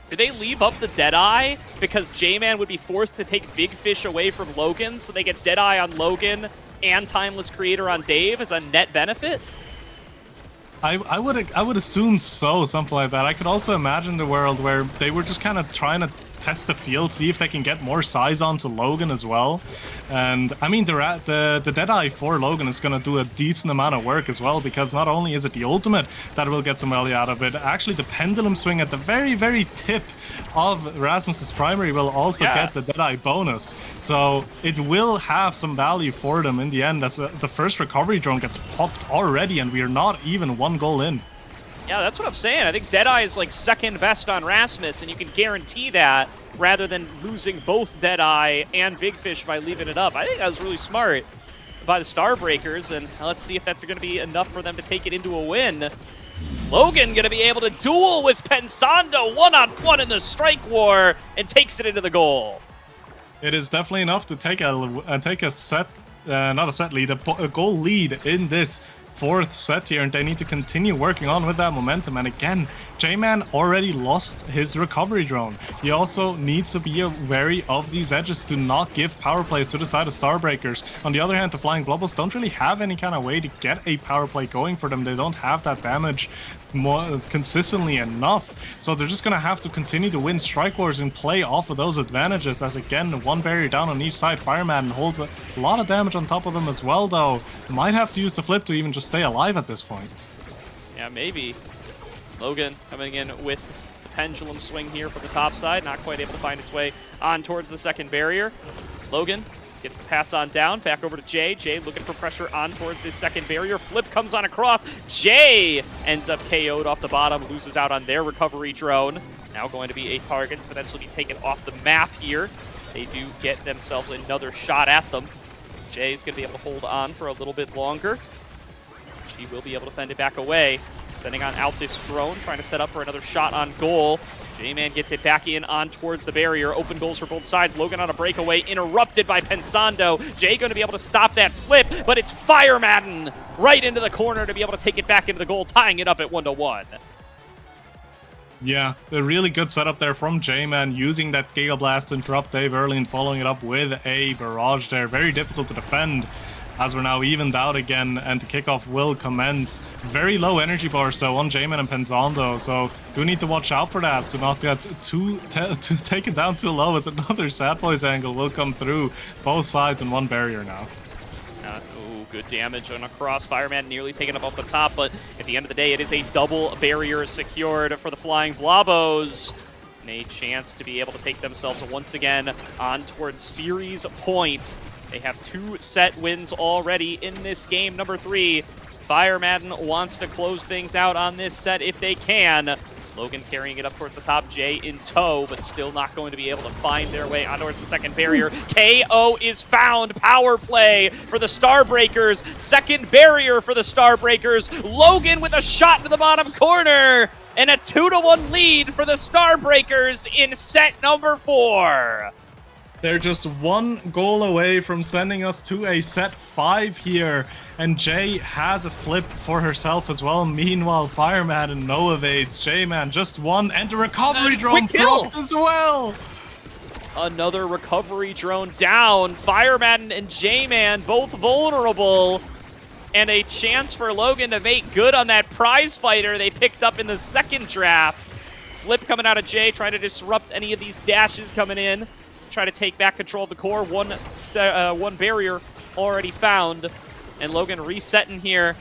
Did they leave up the Deadeye because J-Man would be forced to take Big Fish away from Logan, so they get Deadeye on Logan and Timeless Creator on Dave as a net benefit? I would assume so, something like that. I could also imagine the world where they were just kind of trying to test the field, see if they can get more size onto Logan as well. And I mean, the Deadeye for Logan is going to do a decent amount of work as well, because not only is it the ultimate that will get some value out of it, actually the pendulum swing at the very, very tip of Rasmus's primary will also get the Deadeye bonus. So it will have some value for them in the end. That's the first recovery drone gets popped already, and we are not even 1 goal in. Yeah, that's what I'm saying. I think Deadeye is like second best on Rasmus, and you can guarantee that rather than losing both Deadeye and Big Fish by leaving it up. I think that was really smart by the Starbreakers, and let's see if that's going to be enough for them to take it into a win. Is Logan going to be able to duel with Pensando one-on-one in the strike war and takes it into the goal? It is definitely enough to take a set, not a set lead, a goal lead in this 4th set here, and they need to continue working on with that momentum. And again, J-Man already lost his recovery drone. He also needs to be wary of these edges to not give power plays to the side of Starbreakers. On the other hand, the Flying Blobbos don't really have any kind of way to get a power play going for them. They don't have that damage more consistently enough, so they're just gonna have to continue to win strike wars and play off of those advantages. As again, 1 barrier down on each side, Fireman holds a lot of damage on top of them as well, though. Might have to use the flip to even just stay alive at this point. Yeah, maybe. Logan coming in with the pendulum swing here from the top side, not quite able to find its way on towards the second barrier. Logan gets the pass on down, back over to Jay. Jay looking for pressure on towards this second barrier. Flip comes on across. Jay ends up KO'd off the bottom, loses out on their recovery drone. Now going to be a target to potentially be taken off the map here. They do get themselves another shot at them. Jay's going to be able to hold on for a little bit longer. She will be able to fend it back away. Sending on out this drone, trying to set up for another shot on goal. J-Man gets it back in on towards the barrier. Open goals for both sides. Logan on a breakaway, interrupted by Pensando. Jay going to be able to stop that flip, but it's Fire Madden right into the corner to be able to take it back into the goal, tying it up at 1-1. Yeah, a really good setup there from J-Man, using that Giga Blast to interrupt Dave early and following it up with a barrage there. Very difficult to defend, as we're now evened out again, and the kickoff will commence. Very low energy bars though on J-Man and Pensando, so do need to watch out for that to not get to take it down too low, as another Sad Boys angle will come through both sides in 1 barrier now. Ooh, good damage on a cross. Fireman nearly taken up off the top, but at the end of the day, it is a double barrier secured for the Flying Blobbos. And a chance to be able to take themselves once again on towards series point. They have 2 set wins already in this game, number 3. Fire Madden wants to close things out on this set if they can. Logan carrying it up towards the top, Jay in tow, but still not going to be able to find their way on towards the second barrier. KO is found. Power play for the Starbreakers. Second barrier for the Starbreakers. Logan with a shot to the bottom corner. And a 2-1 lead for the Starbreakers in set number 4. They're just 1 goal away from sending us to a set 5 here, and Jay has a flip for herself as well. Meanwhile, Fireman and no evades. J-Man just 1, and the recovery drone blocked as well. Another recovery drone down. Fireman and J-Man both vulnerable. and a chance for Logan to make good on that prize fighter they picked up in the second draft. Flip coming out of Jay, trying to disrupt any of these dashes coming in. Try to take back control of the core. One barrier already found, and Logan resetting here.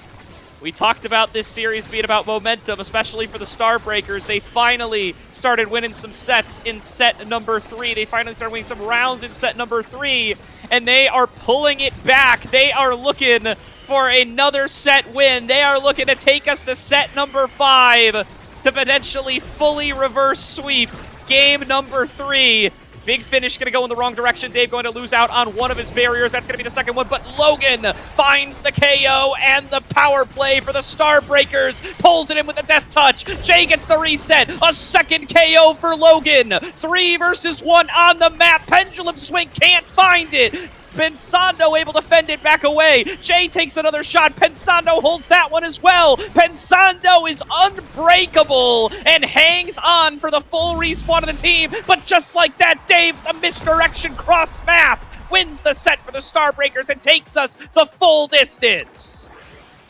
We talked about this series being about momentum, especially for the Starbreakers. They finally started winning some sets in set number 3. They finally started winning some rounds in set number 3, and they are pulling it back. They are looking for another set win. They are looking to take us to set number 5 to potentially fully reverse sweep game number 3. Big finish going to go in the wrong direction. Dave going to lose out on one of his barriers. That's going to be the second one, but Logan finds the KO and the power play for the Starbreakers. Pulls it in with a death touch. Jay gets the reset. A second KO for Logan. 3 versus 1 on the map. Pendulum swing, can't find it. Pensando able to fend it back away. Jay takes another shot. Pensando holds that one as well. Pensando is unbreakable and hangs on for the full respawn of the team. But just like that, Dave, the misdirection cross map, wins the set for the Starbreakers and takes us the full distance.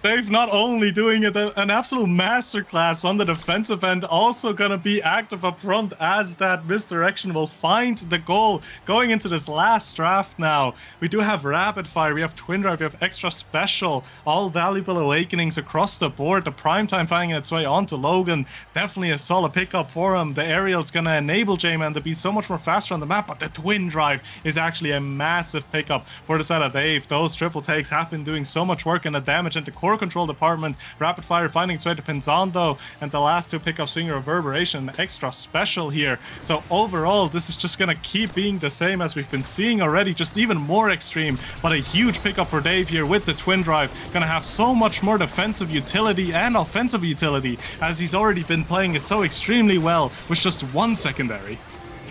Dave not only doing an absolute masterclass on the defensive end, also going to be active up front as that misdirection will find the goal going into this last draft now. We do have Rapid Fire, we have Twin Drive, we have Extra Special, all valuable awakenings across the board. The Primetime finding its way onto Logan, definitely a solid pickup for him. The Aerial's going to enable J-Man to be so much more faster on the map, but the Twin Drive is actually a massive pickup for the side of Dave. Those triple takes have been doing so much work in the damage and the core control department. Rapid Fire finding its way to Pensando, and the last 2 pickups being Reverberation, Extra Special here. So overall, this is just gonna keep being the same as we've been seeing already, just even more extreme, but a huge pickup for Dave here with the Twin Drive. Gonna have so much more defensive utility and offensive utility, as he's already been playing it so extremely well with just 1 secondary.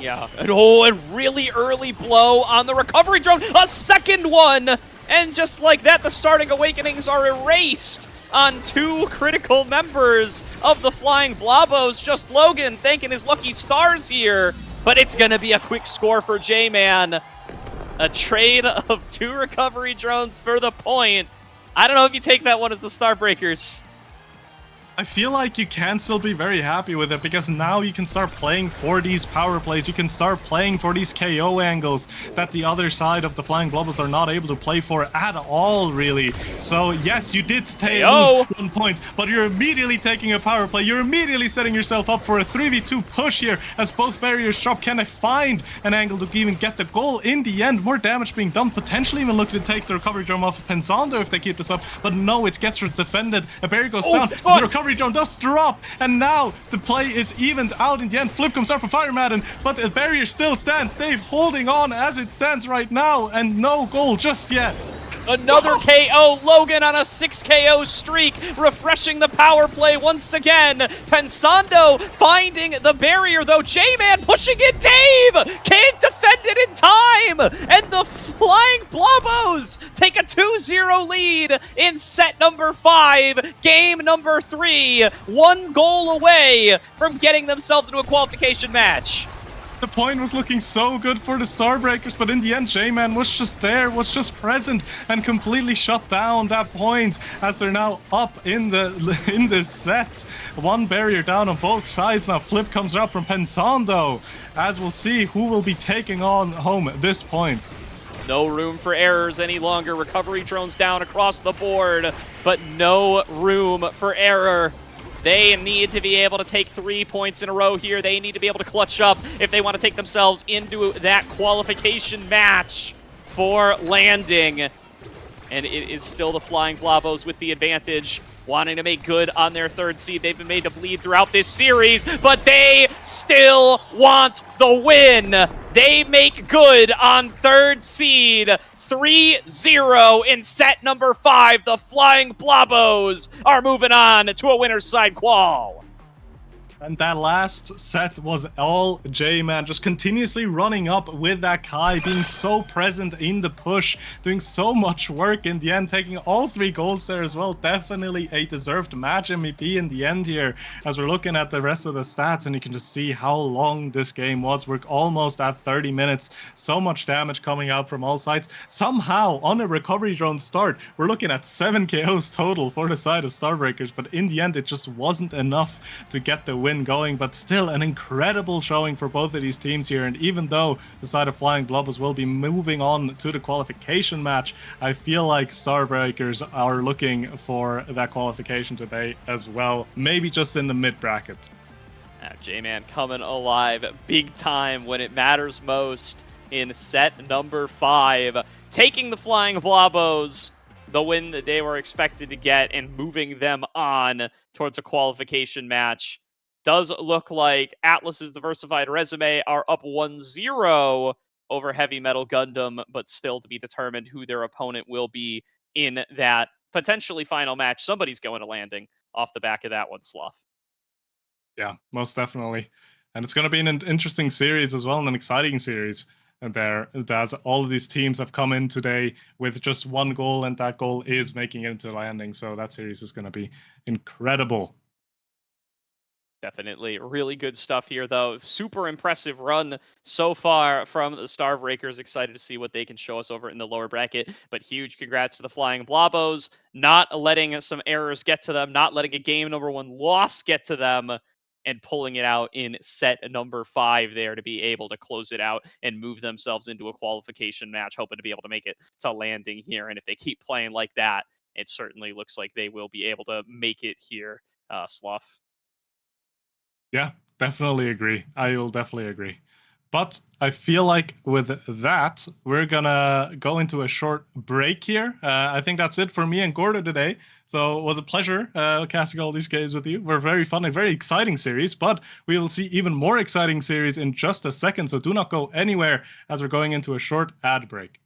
Yeah, and a really early blow on the recovery drone, a second one! And just like that, the starting awakenings are erased on 2 critical members of the Flying Blobbos. Just Logan thanking his lucky stars here. But it's going to be a quick score for J-Man. A trade of 2 recovery drones for the point. I don't know if you take that one as the Starbreakers. I feel like you can still be very happy with it, because now you can start playing for these power plays. You can start playing for these KO angles that the other side of the Flying Blobbos are not able to play for at all, really. So yes, you did lose 1 point, but you're immediately taking a power play. You're immediately setting yourself up for a 3v2 push here, as both barriers drop. Can they find an angle to even get the goal in the end? More damage being done, potentially even looking to take the recovery drone off of Pensando if they keep this up, but no, it gets defended. A barrier goes down, the recovery drone does drop, and now the play is evened out in the end. Flip comes out for Fire Madden, but the barrier still stands. Dave holding on as it stands right now, and no goal just yet. Another KO, Logan on a 6 KO streak, refreshing the power play once again. Pensando finding the barrier though, J-Man pushing it, Dave! Can't defend it in time! And the Flying Blobbos take a 2-0 lead in set number 5, game number 3. 1 goal away from getting themselves into a qualification match. The point was looking so good for the Starbreakers, but in the end, J-Man was just there, was just present, and completely shut down that point as they're now up in this set. 1 barrier down on both sides. Now Flip comes out from Pensando, as we'll see who will be taking on home at this point. No room for errors any longer. Recovery drones down across the board, but no room for error. They need to be able to take 3 points in a row here. They need to be able to clutch up if they want to take themselves into that qualification match for landing. And it is still the Flying Blobbos with the advantage, wanting to make good on their 3rd seed. They've been made to bleed throughout this series, but they still want the win. They make good on 3rd seed. 3-0 in set number 5. The Flying Blobbos are moving on to a winner's side qual. And that last set was all J-Man, just continuously running up with that Kai, being so present in the push, doing so much work in the end, taking all 3 goals there as well. Definitely a deserved match MVP in the end here, as we're looking at the rest of the stats, and you can just see how long this game was. We're almost at 30 minutes. So much damage coming out from all sides. Somehow, on a recovery drone start, we're looking at 7 KOs total for the side of Starbreakers, but in the end, it just wasn't enough to get the win going. But still, an incredible showing for both of these teams here. And even though the side of Flying Blobbos will be moving on to the qualification match, I feel like Starbreakers are looking for that qualification today as well. Maybe just in the mid-bracket. J-Man coming alive big time when it matters most in set number 5. Taking the Flying Blobbos, the win that they were expected to get, and moving them on towards a qualification match. Does look like Atlas's diversified resume are up 1-0 over Heavy Metal Gundam, but still to be determined who their opponent will be in that potentially final match. Somebody's going to landing off the back of that one, Slough. Yeah, most definitely. And it's going to be an interesting series as well, and an exciting series. And there, as all of these teams have come in today with just 1 goal, and that goal is making it into landing. So that series is going to be incredible. Definitely really good stuff here, though. Super impressive run so far from the Starbreakers. Excited to see what they can show us over in the lower bracket. But huge congrats for the Flying Blobbos, not letting some errors get to them, not letting a game number 1 loss get to them, and pulling it out in set number 5 there to be able to close it out and move themselves into a qualification match, hoping to be able to make it to landing here. And if they keep playing like that, it certainly looks like they will be able to make it here, Slough. Yeah, definitely agree. I will definitely agree. But I feel like with that, we're gonna go into a short break here. I think that's it for me and Gordo today. So it was a pleasure casting all these games with you. We're very fun and very exciting series, but we will see even more exciting series in just a second. So do not go anywhere as we're going into a short ad break.